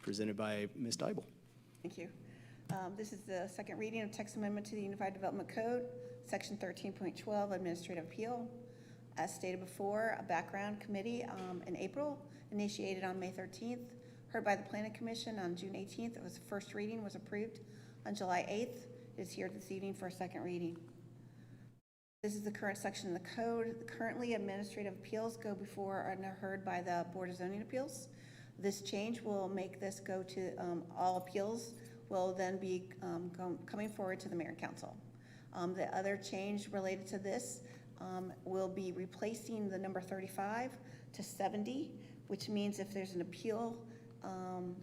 Presented by Ms. Daigle. Thank you. This is the second reading of text amendment to the Unified Development Code, Section 13.12, Administrative Appeal. As stated before, a background committee in April, initiated on May 13th, heard by the Planning Commission on June 18th. It was the first reading, was approved on July 8th. It is here this evening for a second reading. This is the current section of the code. Currently, administrative appeals go before and are heard by the Board of Zoning Appeals. This change will make this go to all appeals will then be coming forward to the Mayor and Council. The other change related to this will be replacing the number 35 to 70, which means if there's an appeal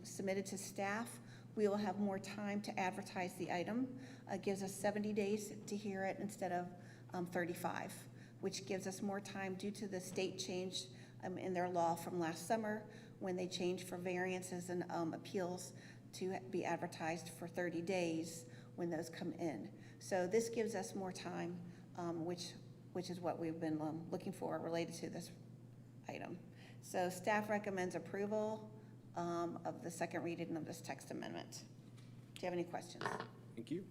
submitted to staff, we will have more time to advertise the item. It gives us 70 days to hear it instead of 35, which gives us more time due to the state change in their law from last summer when they changed for variances and appeals to be advertised for 30 days when those come in. So this gives us more time, which is what we've been looking for related to this item. So staff recommends approval of the second reading of this text amendment. Do you have any questions? Thank you.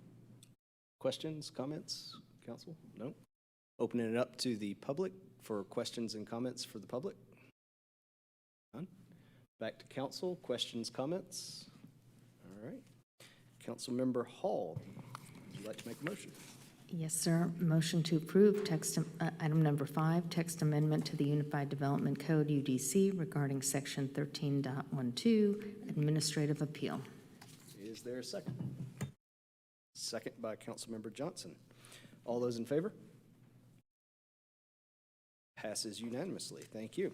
Questions, comments, council? No? Opening it up to the public for questions and comments for the public. None? Back to council, questions, comments? All right. Councilmember Hall, would you like to make a motion? Yes, sir. Motion to approve text item number 5, text amendment to the Unified Development Code, UDC, regarding Section 13.12, administrative appeal. Is there a second? Second by Councilmember Johnson. All those in favor? Passes unanimously. Thank you.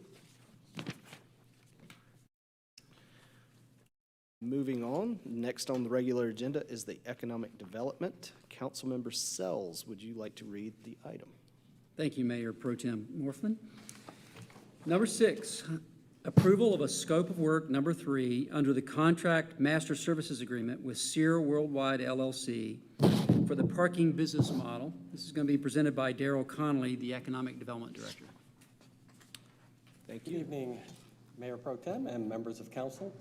Moving on, next on the regular agenda is the economic development. Councilmember Sells, would you like to read the item? Thank you, Mayor Pro Tem Morflin. Number 6, approval of a scope of work number 3 under the contract master services agreement with Sierra Worldwide LLC for the parking business model. This is going to be presented by Darrell Connolly, the Economic Development Director. Thank Good you. evening, Mayor Pro Tem and members of council.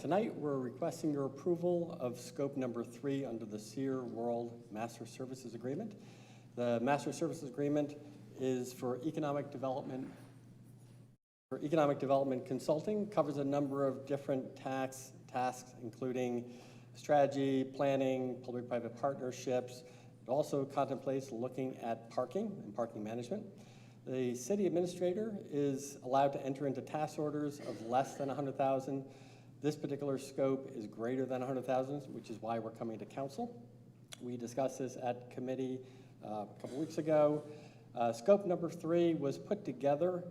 Tonight, we're requesting your approval of scope number 3 under the Sierra World Master Services Agreement. The Master Services Agreement is for economic development. For economic development consulting, covers a number of different tasks, including strategy, planning, public-private partnerships. It also contemplates looking at parking and parking management. The city administrator is allowed to enter into task orders of less than $100,000. This particular scope is greater than $100,000, which is why we're coming to council. We discussed this at committee a couple weeks ago. Scope number 3 was put together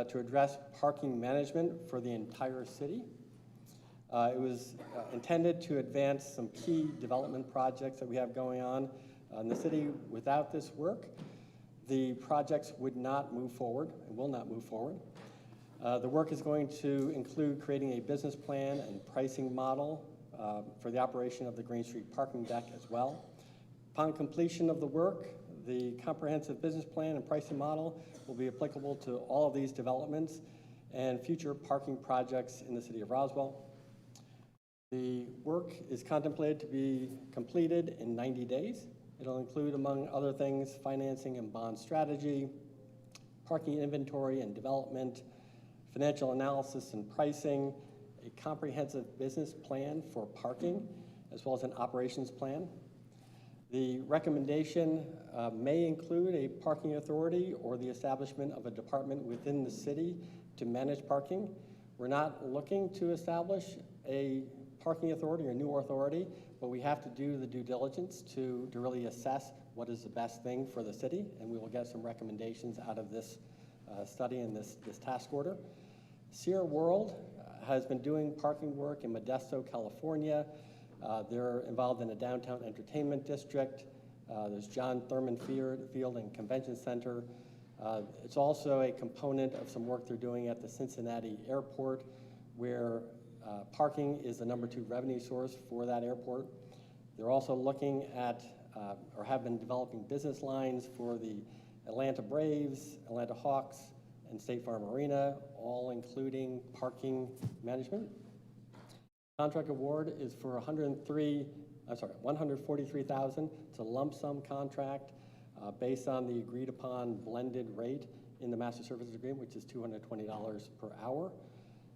to address parking management for the entire city. It was intended to advance some key development projects that we have going on in the city. Without this work, the projects would not move forward and will not move forward. The work is going to include creating a business plan and pricing model for the operation of the Green Street parking deck as well. Upon completion of the work, the comprehensive business plan and pricing model will be applicable to all of these developments and future parking projects in the city of Roswell. The work is contemplated to be completed in 90 days. It'll include, among other things, financing and bond strategy, parking inventory and development, financial analysis and pricing, a comprehensive business plan for parking, as well as an operations plan. The recommendation may include a parking authority or the establishment of a department within the city to manage parking. We're not looking to establish a parking authority or new authority, but we have to do the due diligence to really assess what is the best thing for the city, and we will get some recommendations out of this study and this task order. Sierra World has been doing parking work in Modesto, California. They're involved in a downtown entertainment district. There's John Thurman Field and Convention Center. It's also a component of some work they're doing at the Cincinnati Airport, where parking is the number 2 revenue source for that airport. They're also looking at, or have been developing business lines for the Atlanta Braves, Atlanta Hawks, and State Farm Arena, all including parking management. Contract award is for $143,000. It's a lump sum contract based on the agreed upon blended rate in the master services agreement, which is $220 per hour.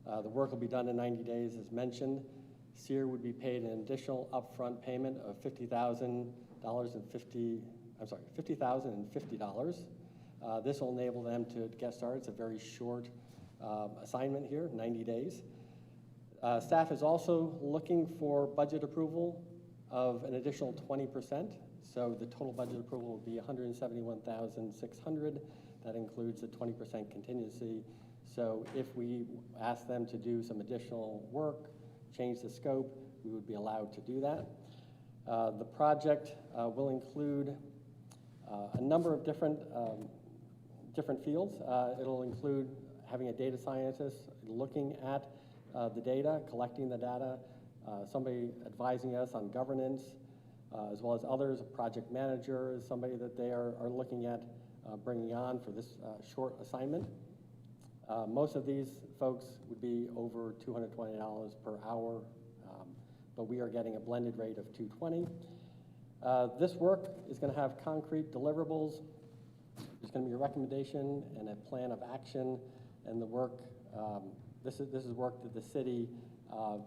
The work will be done in 90 days, as mentioned. Sierra would be paid an additional upfront payment of $50,050. This will enable them to get started. It's a very short assignment here, 90 days. Staff is also looking for budget approval of an additional 20%. So the total budget approval will be $171,600. That includes a 20% contingency. So if we ask them to do some additional work, change the scope, we would be allowed to do that. The project will include a number of different fields. It'll include having a data scientist looking at the data, collecting the data, somebody advising us on governance, as well as others. A project manager is somebody that they are looking at bringing on for this short assignment. Most of these folks would be over $220 per hour, but we are getting a blended rate of $220. This work is going to have concrete deliverables. There's going to be a recommendation and a plan of action, and the work, this is work that the city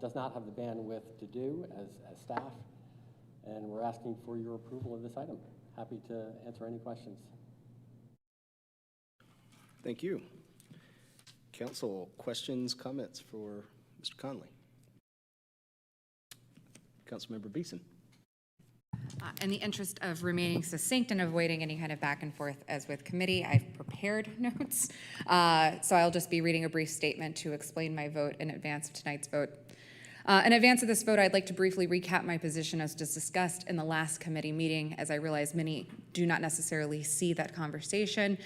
does not have the bandwidth to do as staff, and we're asking for your approval of this item. Happy to answer any questions. Thank you. Council, questions, comments for Mr. Conley? Councilmember Beeson. In the interest of remaining succinct and avoiding any kind of back and forth as with committee, I've prepared notes. So I'll just be reading a brief statement to explain my vote in advance of tonight's vote. In advance of this vote, I'd like to briefly recap my position as discussed in the last committee meeting, as I realize many do not necessarily see that conversation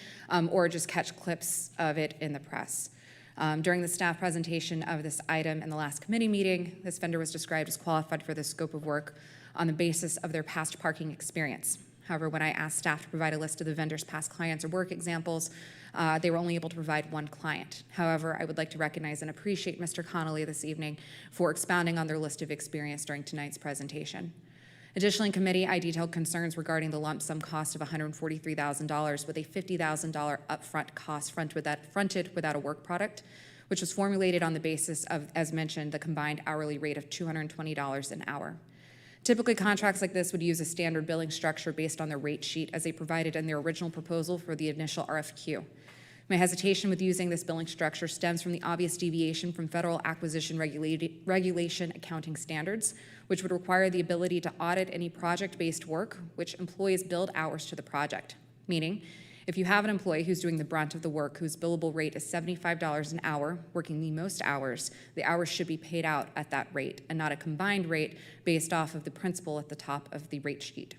or just catch clips of it in the press. During the staff presentation of this item in the last committee meeting, this vendor was described as qualified for the scope of work on the basis of their past parking experience. However, when I asked staff to provide a list of the vendor's past clients or work examples, they were only able to provide one client. However, I would like to recognize and appreciate Mr. Connolly this evening for expounding on their list of experience during tonight's presentation. Additionally, in committee, I detailed concerns regarding the lump sum cost of $143,000 with a $50,000 upfront cost fronted without a work product, which was formulated on the basis of, as mentioned, the combined hourly rate of $220 an hour. Typically, contracts like this would use a standard billing structure based on their rate sheet as they provided in their original proposal for the initial RFQ. My hesitation with using this billing structure stems from the obvious deviation from federal acquisition regulation accounting standards, which would require the ability to audit any project-based work which employs billed hours to the project. Meaning, if you have an employee who's doing the brunt of the work, whose billable rate is $75 an hour, working the most hours, the hours should be paid out at that rate and not a combined rate based off of the principal at the top of the rate sheet.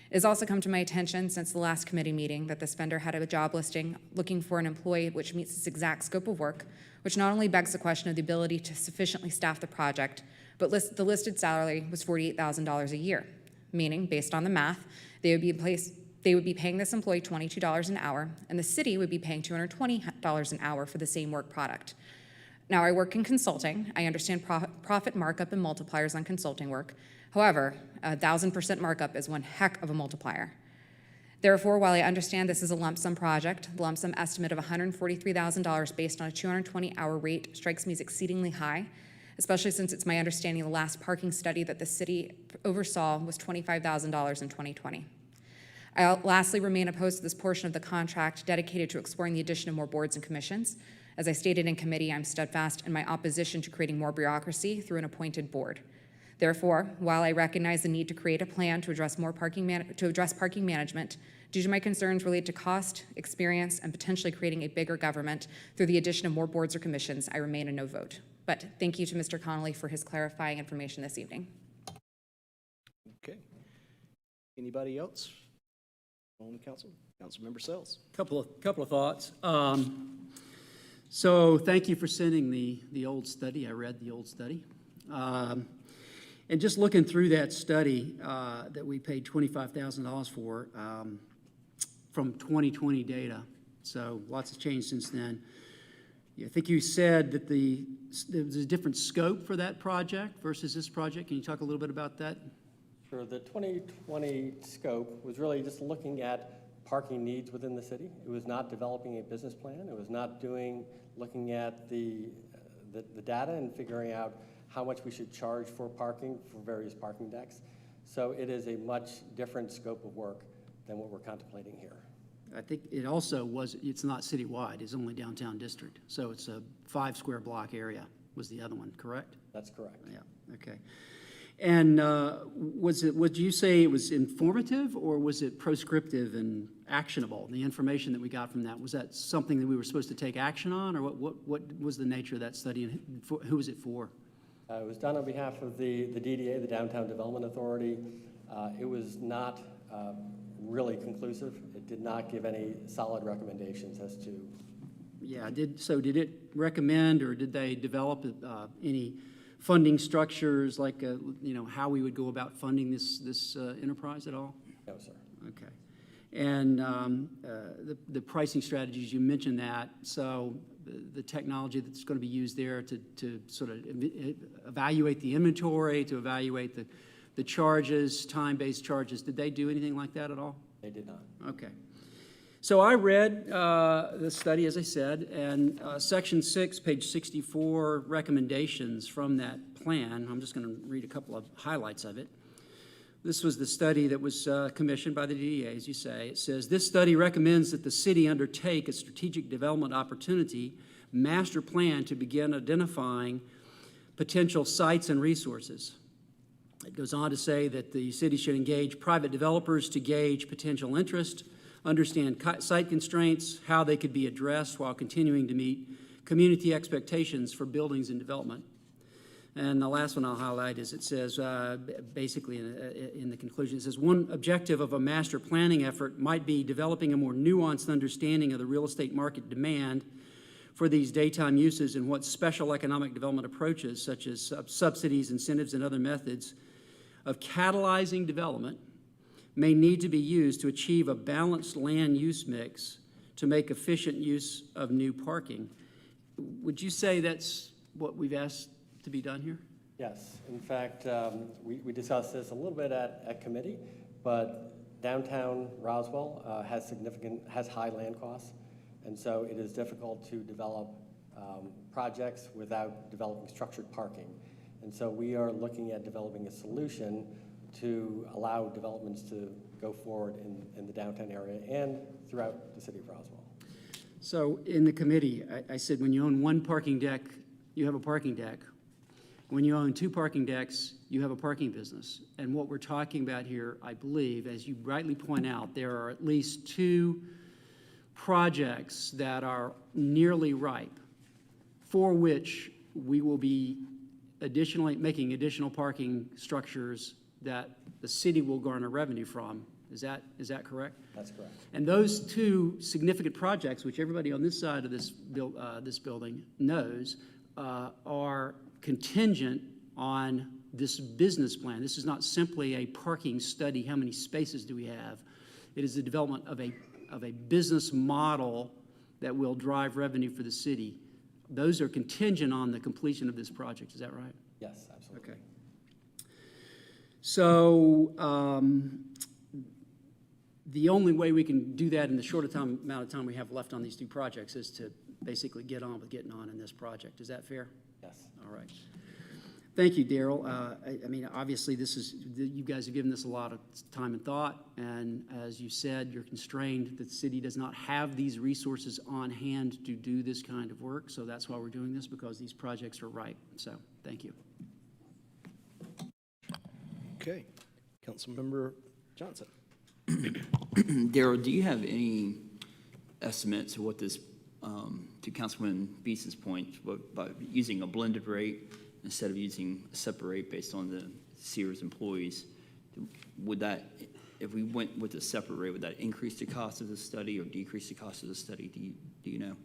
It has also come to my attention since the last committee meeting that this vendor had a job listing looking for an employee which meets this exact scope of work, which not only begs the question of the ability to sufficiently staff the project, but the listed salary was $48,000 a year, meaning, based on the math, they would be paying this employee $22 an hour, and the city would be paying $220 an hour for the same work product. Now, I work in consulting. I understand profit markup and multipliers on consulting work. However, 1,000% markup is one heck of a multiplier. Therefore, while I understand this is a lump sum project, the lump sum estimate of $143,000 based on a 220-hour rate strikes me as exceedingly high, especially since it's my understanding the last parking study that the city oversaw was $25,000 in 2020. I lastly remain opposed to this portion of the contract dedicated to exploring the addition of more boards and commissions. As I stated in committee, I'm steadfast in my opposition to creating more bureaucracy through an appointed board. Therefore, while I recognize the need to create a plan to address parking management, due to my concerns related to cost, experience, and potentially creating a bigger government through the addition of more boards or commissions, I remain a no vote. But thank you to Mr. Connolly for his clarifying information this evening. Okay. Anybody else on the council? Councilmember Sells. Couple of thoughts. So thank you for sending the old study. I read the old study. And just looking through that study that we paid $25,000 for from 2020 data, so lots has changed since then. I think you said that there was a different scope for that project versus this project. Can you talk a little bit about that? Sure. The 2020 scope was really just looking at parking needs within the city. It was not developing a business plan. It was not looking at the data and figuring out how much we should charge for parking for various parking decks. So it is a much different scope of work than what we're contemplating here. I think it also it's not citywide, it's only downtown district. So it's a 5 square block area was the other one, correct? That's correct. Yeah, okay. And would you say it was informative or was it proscriptive and actionable? The information that we got from that, was that something that we were supposed to take action on, or what was the nature of that study and who was it for? It was done on behalf of the DDA, the Downtown Development Authority. It was not really conclusive. It did not give any solid recommendations as to. Yeah, did it recommend or did they develop any funding structures like how we would go about funding this enterprise at all? No, sir. Okay. And the pricing strategies, you mentioned that. So the technology that's going to be used there to sort of evaluate the inventory, to evaluate the charges, time-based charges, did they do anything like that at all? They did not. Okay. So I read the study, as I said, and Section 6, page 64, recommendations from that plan. I'm just going to read a couple of highlights of it. This was the study that was commissioned by the DDA, as you say. It says, this study recommends that the city undertake a strategic development opportunity master plan to begin identifying potential sites and resources. It goes on to say that the city should engage private developers to gauge potential interest, understand site constraints, how they could be addressed while continuing to meet community expectations for buildings and development. And the last one I'll highlight is it says, basically in the conclusion, it says, one objective of a master planning effort might be developing a more nuanced understanding of the real estate market demand for these daytime uses and what special economic development approaches, such as subsidies, incentives, and other methods of catalyzing development may need to be used to achieve a balanced land use mix to make efficient use of new parking. Would you say that's what we've asked to be done here? Yes, in fact, we discussed this a little bit at committee, but downtown Roswell has high land costs, and so it is difficult to develop projects without developing structured parking. And so we are looking at developing a solution to allow developments to go forward in the downtown area and throughout the city of Roswell. So in the committee, I said when you own one parking deck, you have a parking deck. When you own two parking decks, you have a parking business. And what we're talking about here, I believe, as you rightly point out, there are at least two projects that are nearly ripe for which we will be additionally making additional parking structures that the city will garner revenue from. Is that correct? That's correct. And those two significant projects, which everybody on this side of this building knows, are contingent on this business plan. This is not simply a parking study, how many spaces do we have? It is the development of a business model that will drive revenue for the city. Those are contingent on the completion of this project, is that right? Yes, absolutely. Okay. So the only way we can do that in the short amount of time we have left on these two projects is to basically get on with getting on in this project. Is that fair? Yes. All right. Thank you, Daryl. I mean, obviously, you guys have given this a lot of time and thought, and as you said, you're constrained. The city does not have these resources on hand to do this kind of work, so that's why we're doing this, because these projects are ripe. So, thank you. Okay. Councilmember Johnson. Daryl, do you have any estimates of what this, to Councilman Beese's point, by using a blended rate instead of using a separate rate based on the Sears employees, would that, if we went with a separate rate, would that increase the cost of the study or decrease the cost of the study? Do you know?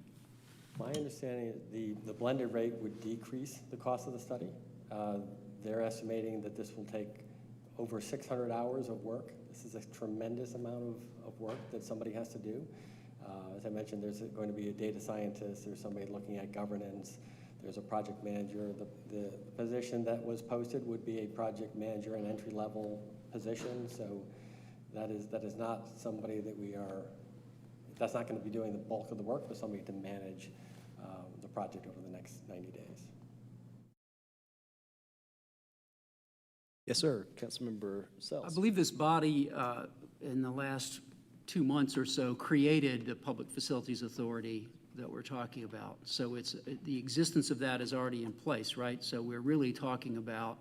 My understanding is the blended rate would decrease the cost of the study. They're estimating that this will take over 600 hours of work. This is a tremendous amount of work that somebody has to do. As I mentioned, there's going to be a data scientist, there's somebody looking at governance, there's a project manager. The position that was posted would be a project manager, an entry-level position, so that is not somebody that's not going to be doing the bulk of the work, but somebody to manage the project over the next 90 days. Yes, sir. Councilmember Sells. I believe this body, in the last 2 months or so, created the Public Facilities Authority that we're talking about. So the existence of that is already in place, right? So we're really talking about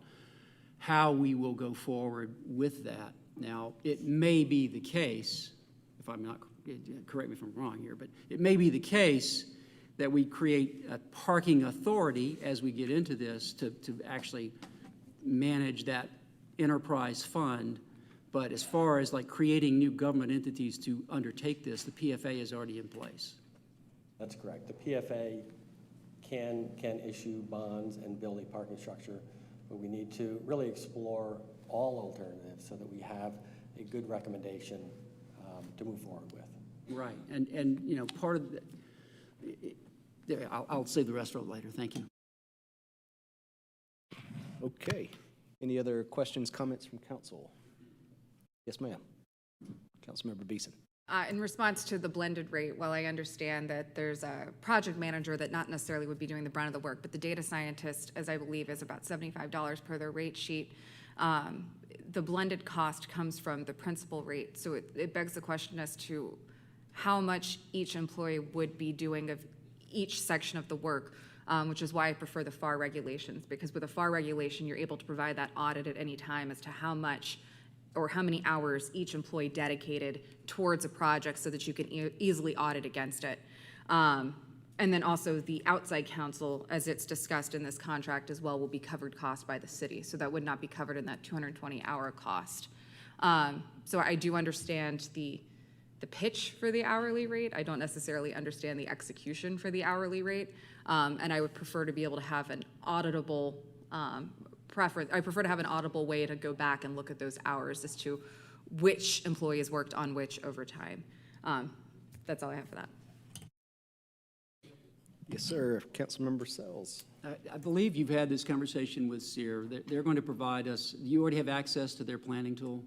how we will go forward with that. Now, it may be the case, if I'm not, correct me if I'm wrong here, but it may be the case that we create a parking authority as we get into this to actually manage that enterprise fund. But as far as like creating new government entities to undertake this, the PFA is already in place. That's correct. The PFA can issue bonds and build a parking structure, but we need to really explore all alternatives so that we have a good recommendation to move forward with. Right, and you know, part of the, I'll save the rest for later. Thank you. Okay. Any other questions, comments from council? Yes, ma'am. Councilmember Beeson. In response to the blended rate, while I understand that there's a project manager that not necessarily would be doing the brunt of the work, but the data scientist, as I believe, is about $75 per their rate sheet. The blended cost comes from the principal rate. So it begs the question as to how much each employee would be doing of each section of the work. which is why I prefer the FAR regulations, because with a FAR regulation, you're able to provide that audit at any time as to how much or how many hours each employee dedicated towards a project so that you can easily audit against it. And then also the outside counsel, as it's discussed in this contract as well, will be covered cost by the city. So that would not be covered in that 220-hour cost. So I do understand the pitch for the hourly rate. I don't necessarily understand the execution for the hourly rate. And I would prefer to be able to have an auditable I prefer to have an auditable way to go back and look at those hours as to which employees worked on which overtime. That's all I have for that. Yes, sir. Councilmember Sells. I believe you've had this conversation with SEER. They're going to provide us, you already have access to their planning tool,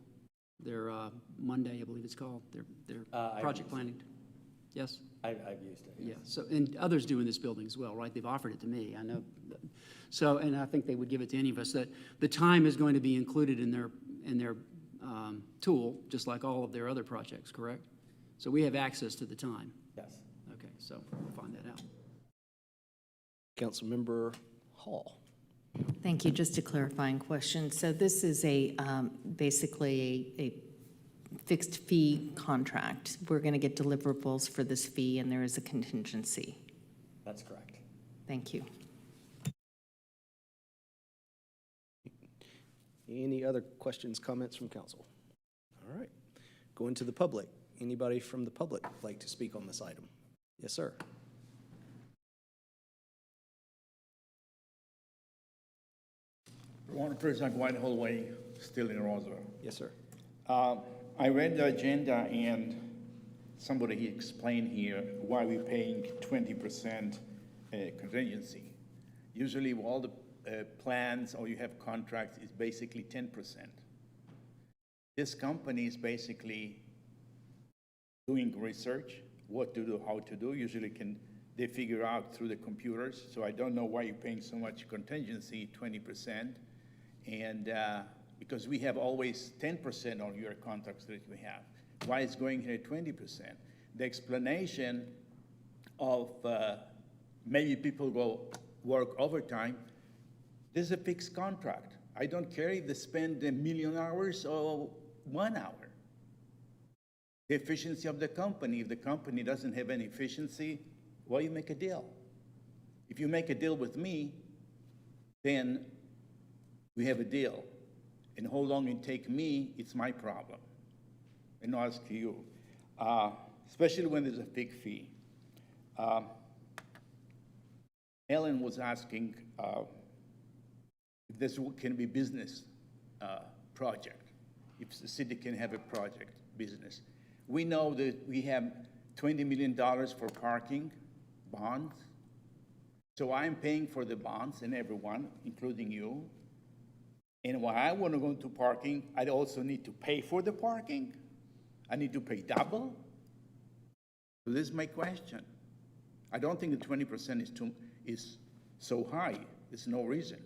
their Monday, I believe it's called, their project planning. Yes? I've used it. Yeah, so, and others do in this building as well, right? They've offered it to me, I know. So, and I think they would give it to any of us, that the time is going to be included in their tool, just like all of their other projects, correct? So we have access to the time. Yes. Okay, so we'll find that out. Councilmember Hall. Thank you. Just a clarifying question. So this is basically a fixed fee contract. We're going to get deliverables for this fee, and there is a contingency. That's correct. Thank you. Any other questions, comments from council? All right. Going to the public. Anybody from the public like to speak on this item? Yes, sir. Ron President Whitehall Way, still in Roswell. Yes, sir. I read the agenda and somebody explained here why we're paying 20% contingency. Usually all the plans or you have contracts is basically 10%. This company is basically doing research, what to do, how to do. Usually they figure out through the computers. So I don't know why you're paying so much contingency, 20%. And because we have always 10% on your contracts that we have. Why is going here 20%? The explanation of maybe people go work overtime, this is a fixed contract. I don't care if they spend 1 million hours or 1 hour. The efficiency of the company, if the company doesn't have any efficiency, well, you make a deal. If you make a deal with me, then we have a deal. And how long it take me, it's my problem. And I'll ask you, especially when there's a big fee. Ellen was asking if this can be business project, if the city can have a project business. We know that we have $20 million for parking bonds. So I'm paying for the bonds and everyone, including you. And when I want to go into parking, I also need to pay for the parking. I need to pay double. So this is my question. I don't think the 20% is so high. There's no reason.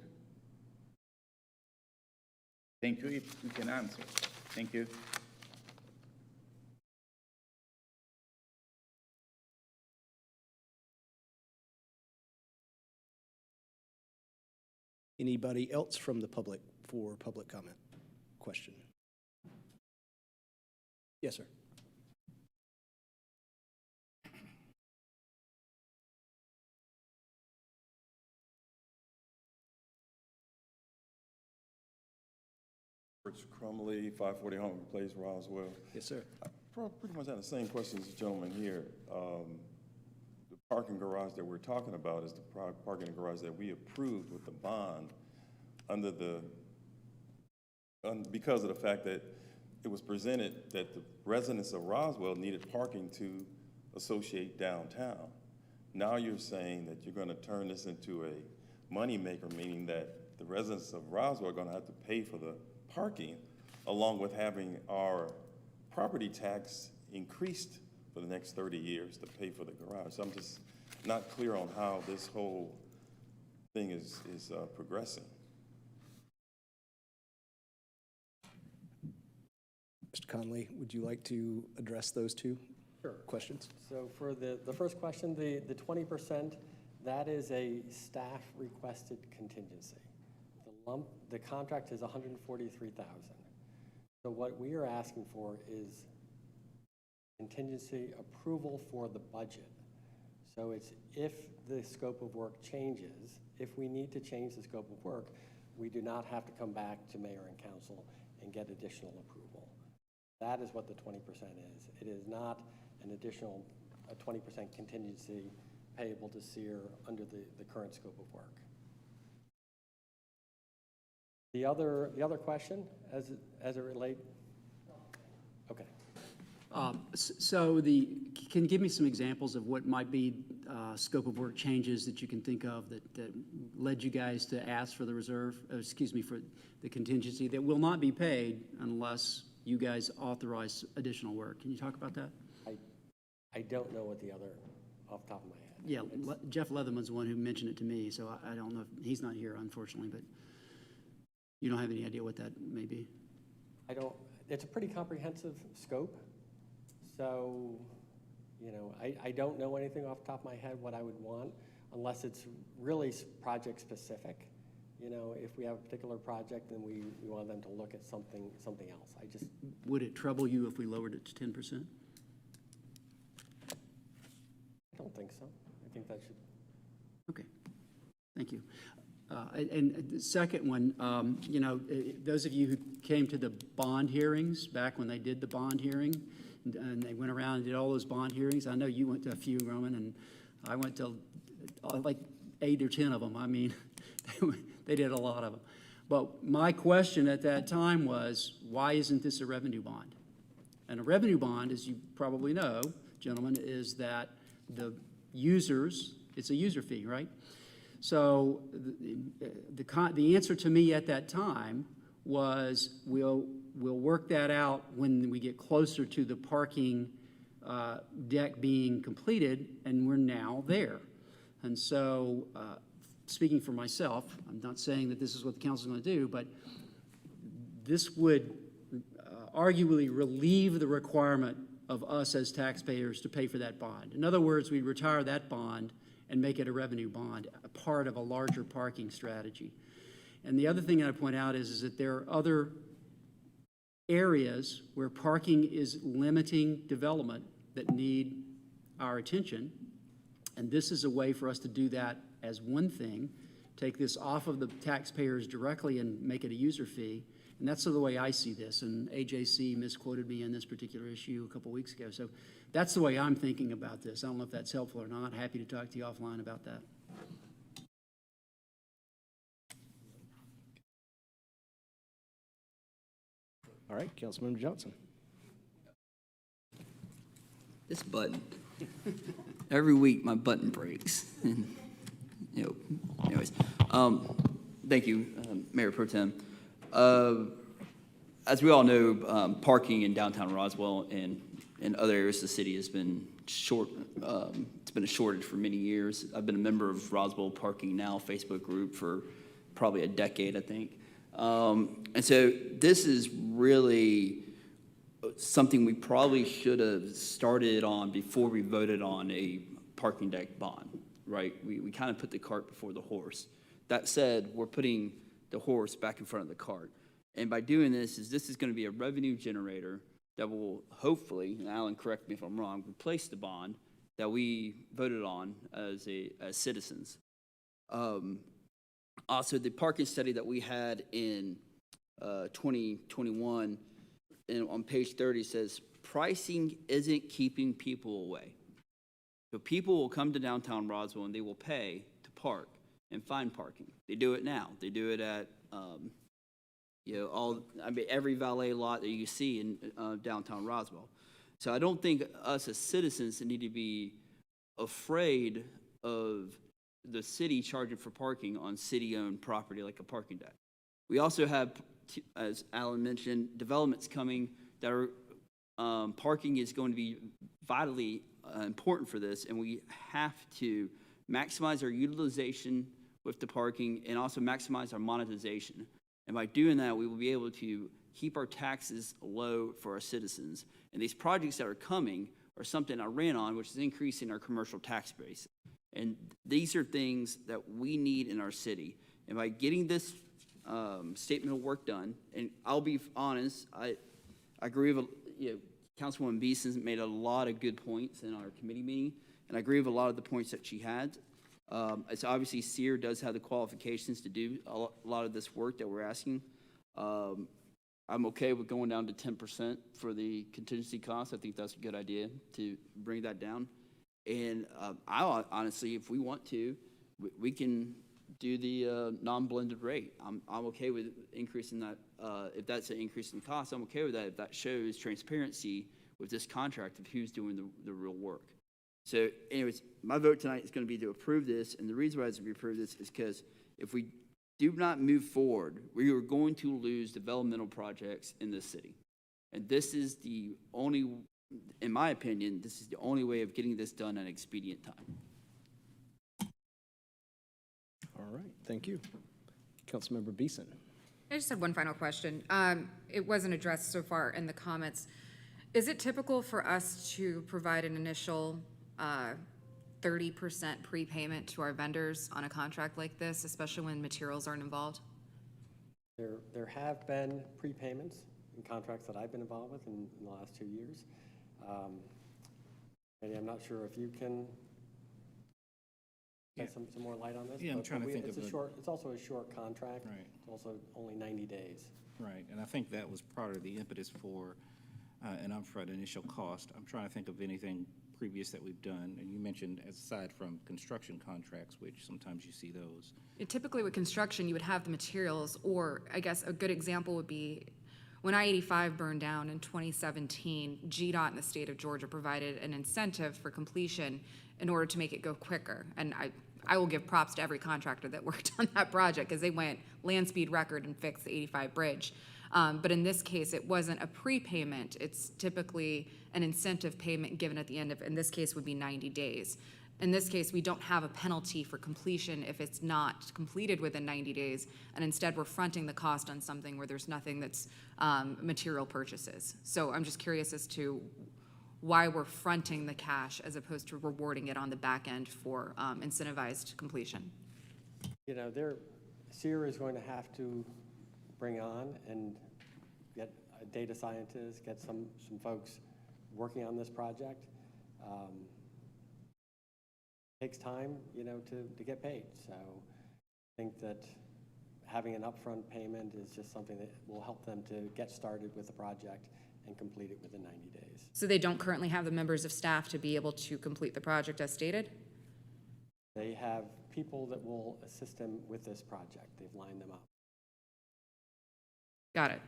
Thank you, if you can answer. Thank you. Anybody else from the public for public comment? Question? Yes, sir. Crumley, 540 Home Place, Roswell. Yes, sir. I pretty much had the same question as the gentleman here. The parking garage that we're talking about is the parking garage that we approved with the bond under because of the fact that it was presented that the residents of Roswell needed parking to associate downtown. Now you're saying that you're going to turn this into a moneymaker, meaning that the residents of Roswell are going to have to pay for the parking, along with having our property tax increased for the next 30 years to pay for the garage. So I'm just not clear on how this whole thing is progressing. Mr. Conley, would you like to address those two questions? So for the first question, the 20%, That is a staff-requested contingency. The contract is $143,000. So what we are asking for is contingency approval for the budget. So it's if the scope of work changes, if we need to change the scope of work, we do not have to come back to mayor and council and get additional approval. That is what the 20% is. It is not an additional 20% contingency payable to SEER under the current scope of work. The other question as it relates? Okay. Can you give me some examples of what might be scope of work changes that you can think of that led you guys to ask for the reserve, for the contingency that will not be paid unless you guys authorize additional work? Can you talk about that? I don't know what the other off the top of my head. Yeah, Jeff Leatherman's the one who mentioned it to me, so I don't know if he's not here, unfortunately, but you don't have any idea what that may be? It's a pretty comprehensive scope. So, I don't know anything off the top of my head what I would want unless it's really project specific. If we have a particular project, then we want them to look at something else. Would it trouble you if we lowered it to 10%? I don't think so. I think that should. Okay, thank you. And the second one, those of you who came to the bond hearings back when they did the bond hearing, and they went around and did all those bond hearings. I know you went to a few, Roman, and I went to like 8 or 10 of them. I mean, they did a lot of them. But my question at that time was, why isn't this a revenue bond? And a revenue bond, as you probably know, gentlemen, is that the users, it's a user fee, right? So the answer to me at that time was we'll work that out when we get closer to the parking deck being completed, and we're now there. And so speaking for myself, I'm not saying that this is what the council is going to do, but this would arguably relieve the requirement of us as taxpayers to pay for that bond. In other words, we retire that bond and make it a revenue bond, a part of a larger parking strategy. And the other thing I point out is that there are other areas where parking is limiting development that need our attention. And this is a way for us to do that as one thing, take this off of the taxpayers directly and make it a user fee. And that's the way I see this. And AJC misquoted me in this particular issue a couple weeks ago. So that's the way I'm thinking about this. I don't know if that's helpful or not. Happy to talk to you offline about that. All right, Councilmember Johnson. This button. Every week my button breaks. Anyways, thank you, Mayor Pro Tem. As we all know, parking in downtown Roswell and in other areas of the city has been short. It's been a shortage for many years. I've been a member of Roswell Parking Now Facebook group for probably a decade, I think. And so this is really something we probably should have started on before we voted on a parking deck bond, right? We kind of put the cart before the horse. That said, we're putting the horse back in front of the cart. And by doing this is going to be a revenue generator that will hopefully, and Alan, correct me if I'm wrong, replace the bond that we voted on as citizens. Also, the parking study that we had in 2021, and on page 30 says, pricing isn't keeping people away. So people will come to downtown Roswell and they will pay to park and find parking. They do it now. They do it at every valet lot that you see in downtown Roswell. So I don't think us as citizens need to be afraid of the city charging for parking on city-owned property like a parking deck. We also have, as Alan mentioned, developments coming that are parking is going to be vitally important for this, and we have to maximize our utilization with the parking and also maximize our monetization. And by doing that, we will be able to keep our taxes low for our citizens. And these projects that are coming are something I ran on, which is increasing our commercial tax base. And these are things that we need in our city. And by getting this statement of work done, and I'll be honest, I agree with, Councilwoman Beeson made a lot of good points in our committee meeting, and I agree with a lot of the points that she had. It's obviously SEER does have the qualifications to do a lot of this work that we're asking. I'm okay with going down to 10% for the contingency costs. I think that's a good idea to bring that down. And I honestly, if we want to, we can do the non-blended rate. I'm okay with increasing that. If that's an increase in cost, I'm okay with that if that shows transparency with this contract of who's doing the real work. So anyways, my vote tonight is going to be to approve this, and the reason why it's going to be approved this is because if we do not move forward, we are going to lose developmental projects in this city. And this is the only, in my opinion, this is the only way of getting this done at an expedient time. All right, thank you. Councilmember Beeson. I just had one final question. It wasn't addressed so far in the comments. Is it typical for us to provide an initial 30% prepayment to our vendors on a contract like this, especially when materials aren't involved? There have been prepayments in contracts that I've been involved with in the last 2 years. Eddie, I'm not sure if you can shed some more light on this. Yeah, I'm trying to think of it's also a short contract. Right. It's also only 90 days. Right, and I think that was part of the impetus for an upfront initial cost. I'm trying to think of anything previous that we've done, and you mentioned aside from construction contracts, which sometimes you see those. Typically with construction, you would have the materials, or I guess a good example would be when I-85 burned down in 2017, GDOT in the state of Georgia provided an incentive for completion in order to make it go quicker. And I will give props to every contractor that worked on that project because they went land speed record and fixed the 85 bridge. But in this case, it wasn't a prepayment. It's typically an incentive payment given at the end of, in this case, would be 90 days. In this case, we don't have a penalty for completion if it's not completed within 90 days, and instead we're fronting the cost on something where there's nothing that's material purchases. So I'm just curious as to why we're fronting the cash as opposed to rewarding it on the back end for incentivized completion. You know, SEER is going to have to bring on and get a data scientist, get some folks working on this project. Takes time, you know, to get paid. So I think that having an upfront payment is just something that will help them to get started with the project and complete it within 90 days. So they don't currently have the members of staff to be able to complete the project as stated? They have people that will assist them with this project. They've lined them up. Got it.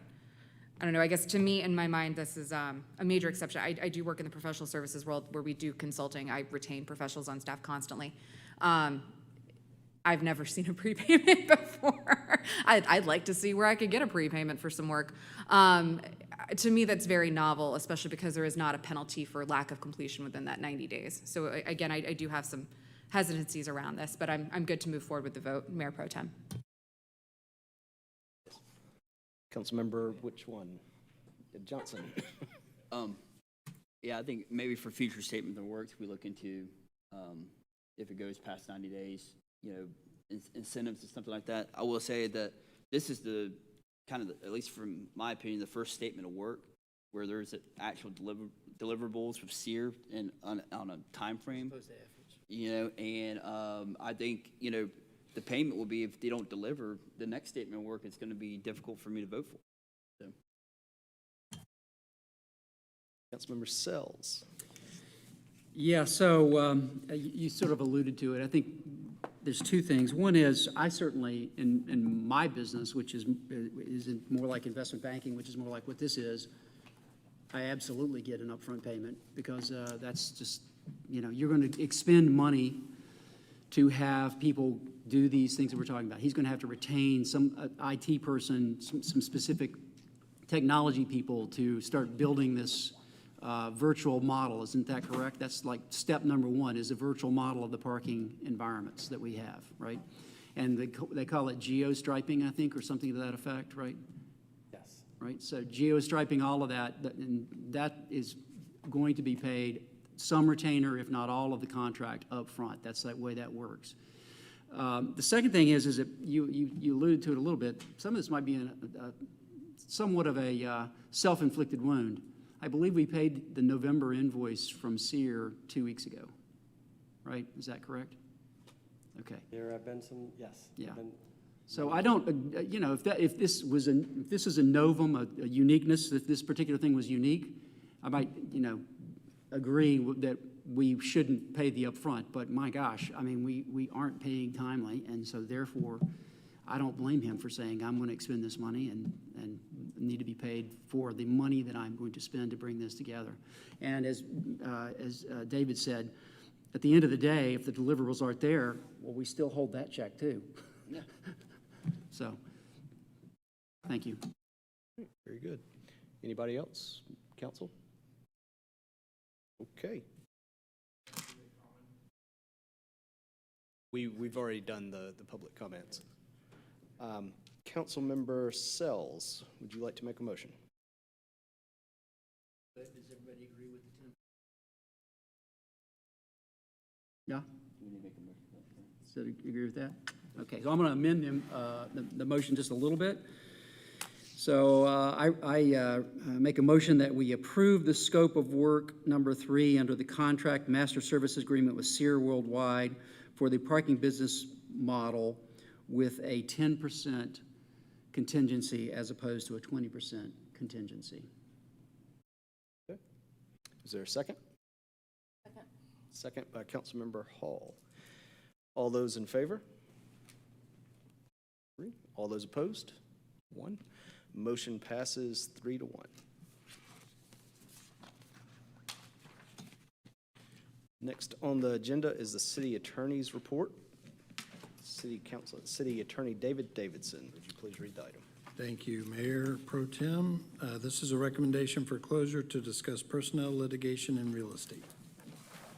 I don't know, I guess to me, in my mind, this is a major exception. I do work in the professional services world where we do consulting. I retain professionals on staff constantly. I've never seen a prepayment before. I'd like to see where I could get a prepayment for some work. To me, that's very novel, especially because there is not a penalty for lack of completion within that 90 days. So again, I do have some hesitancies around this, but I'm good to move forward with the vote. Mayor Pro Tem. Councilmember, which one? Johnson. Yeah, I think maybe for future statement of works, we look into if it goes past 90 days, you know, incentives and something like that. I will say that this is the kind of, at least from my opinion, the first statement of work where there's actual deliverables with SEER and on a time frame. You know, and I think, you know, the payment will be if they don't deliver the next statement of work, it's going to be difficult for me to vote for. So. Councilmember Sells. Yeah, so you sort of alluded to it. I think there's two things. One is I certainly, in my business, which is more like investment banking, which is more like what this is, I absolutely get an upfront payment because that's just, you know, you're going to expend money to have people do these things that we're talking about. He's going to have to retain some IT person, some specific technology people to start building this virtual model. Isn't that correct? That's like step number one is a virtual model of the parking environments that we have, right? And they call it geostriping, I think, or something to that effect, right? Yes. Right, so geostriping all of that, and that is going to be paid some retainer, if not all of the contract up front. That's the way that works. The second thing is that you alluded to it a little bit. Some of this might be somewhat of a self-inflicted wound. I believe we paid the November invoice from SEER 2 weeks ago, right? Is that correct? Okay. There have been some, yes. Yeah. So I don't, if this is a novum, a uniqueness, if this particular thing was unique, I might, agree that we shouldn't pay the upfront. But my gosh, I mean, we aren't paying timely, and so therefore, I don't blame him for saying I'm going to expend this money and need to be paid for the money that I'm going to spend to bring this together. And as David said, at the end of the day, if the deliverables aren't there, well, we still hold that check too. So, thank you. Very good. Anybody else? Council? Okay. We've already done the public comments. Councilmember Sells, would you like to make a motion? Does everybody agree with the 10? Yeah? So you agree with that? Okay, so I'm going to amend the motion just a little bit. So I make a motion that we approve the scope of work number 3 under the contract master services agreement with SEER Worldwide for the parking business model with a 10% contingency as opposed to a 20% contingency. Okay. Is there a second? Second. Second by Councilmember Hall. All those in favor? 3. All those opposed? 1. Motion passes 3-1. Next on the agenda is the city attorney's report. City Attorney David Davidson, would you please read the item? Thank you, Mayor Pro Tem. This is a recommendation for closure to discuss personnel litigation and real estate.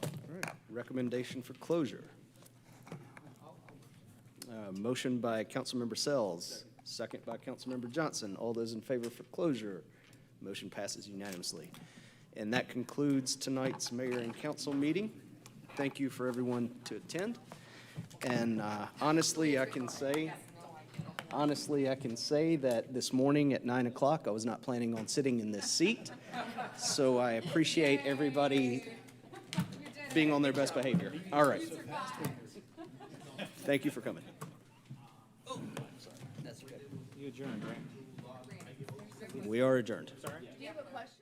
All right, recommendation for closure. Motion by Councilmember Sells, second by Councilmember Johnson. All those in favor for closure. Motion passes unanimously. And that concludes tonight's mayor and council meeting. Thank you for everyone to attend. And honestly, I can say that this morning at 9 o'clock, I was not planning on sitting in this seat. So I appreciate everybody being on their best behavior. All right. Thank you for coming. You adjourned, right? We are adjourned. Sorry? Do you have a question?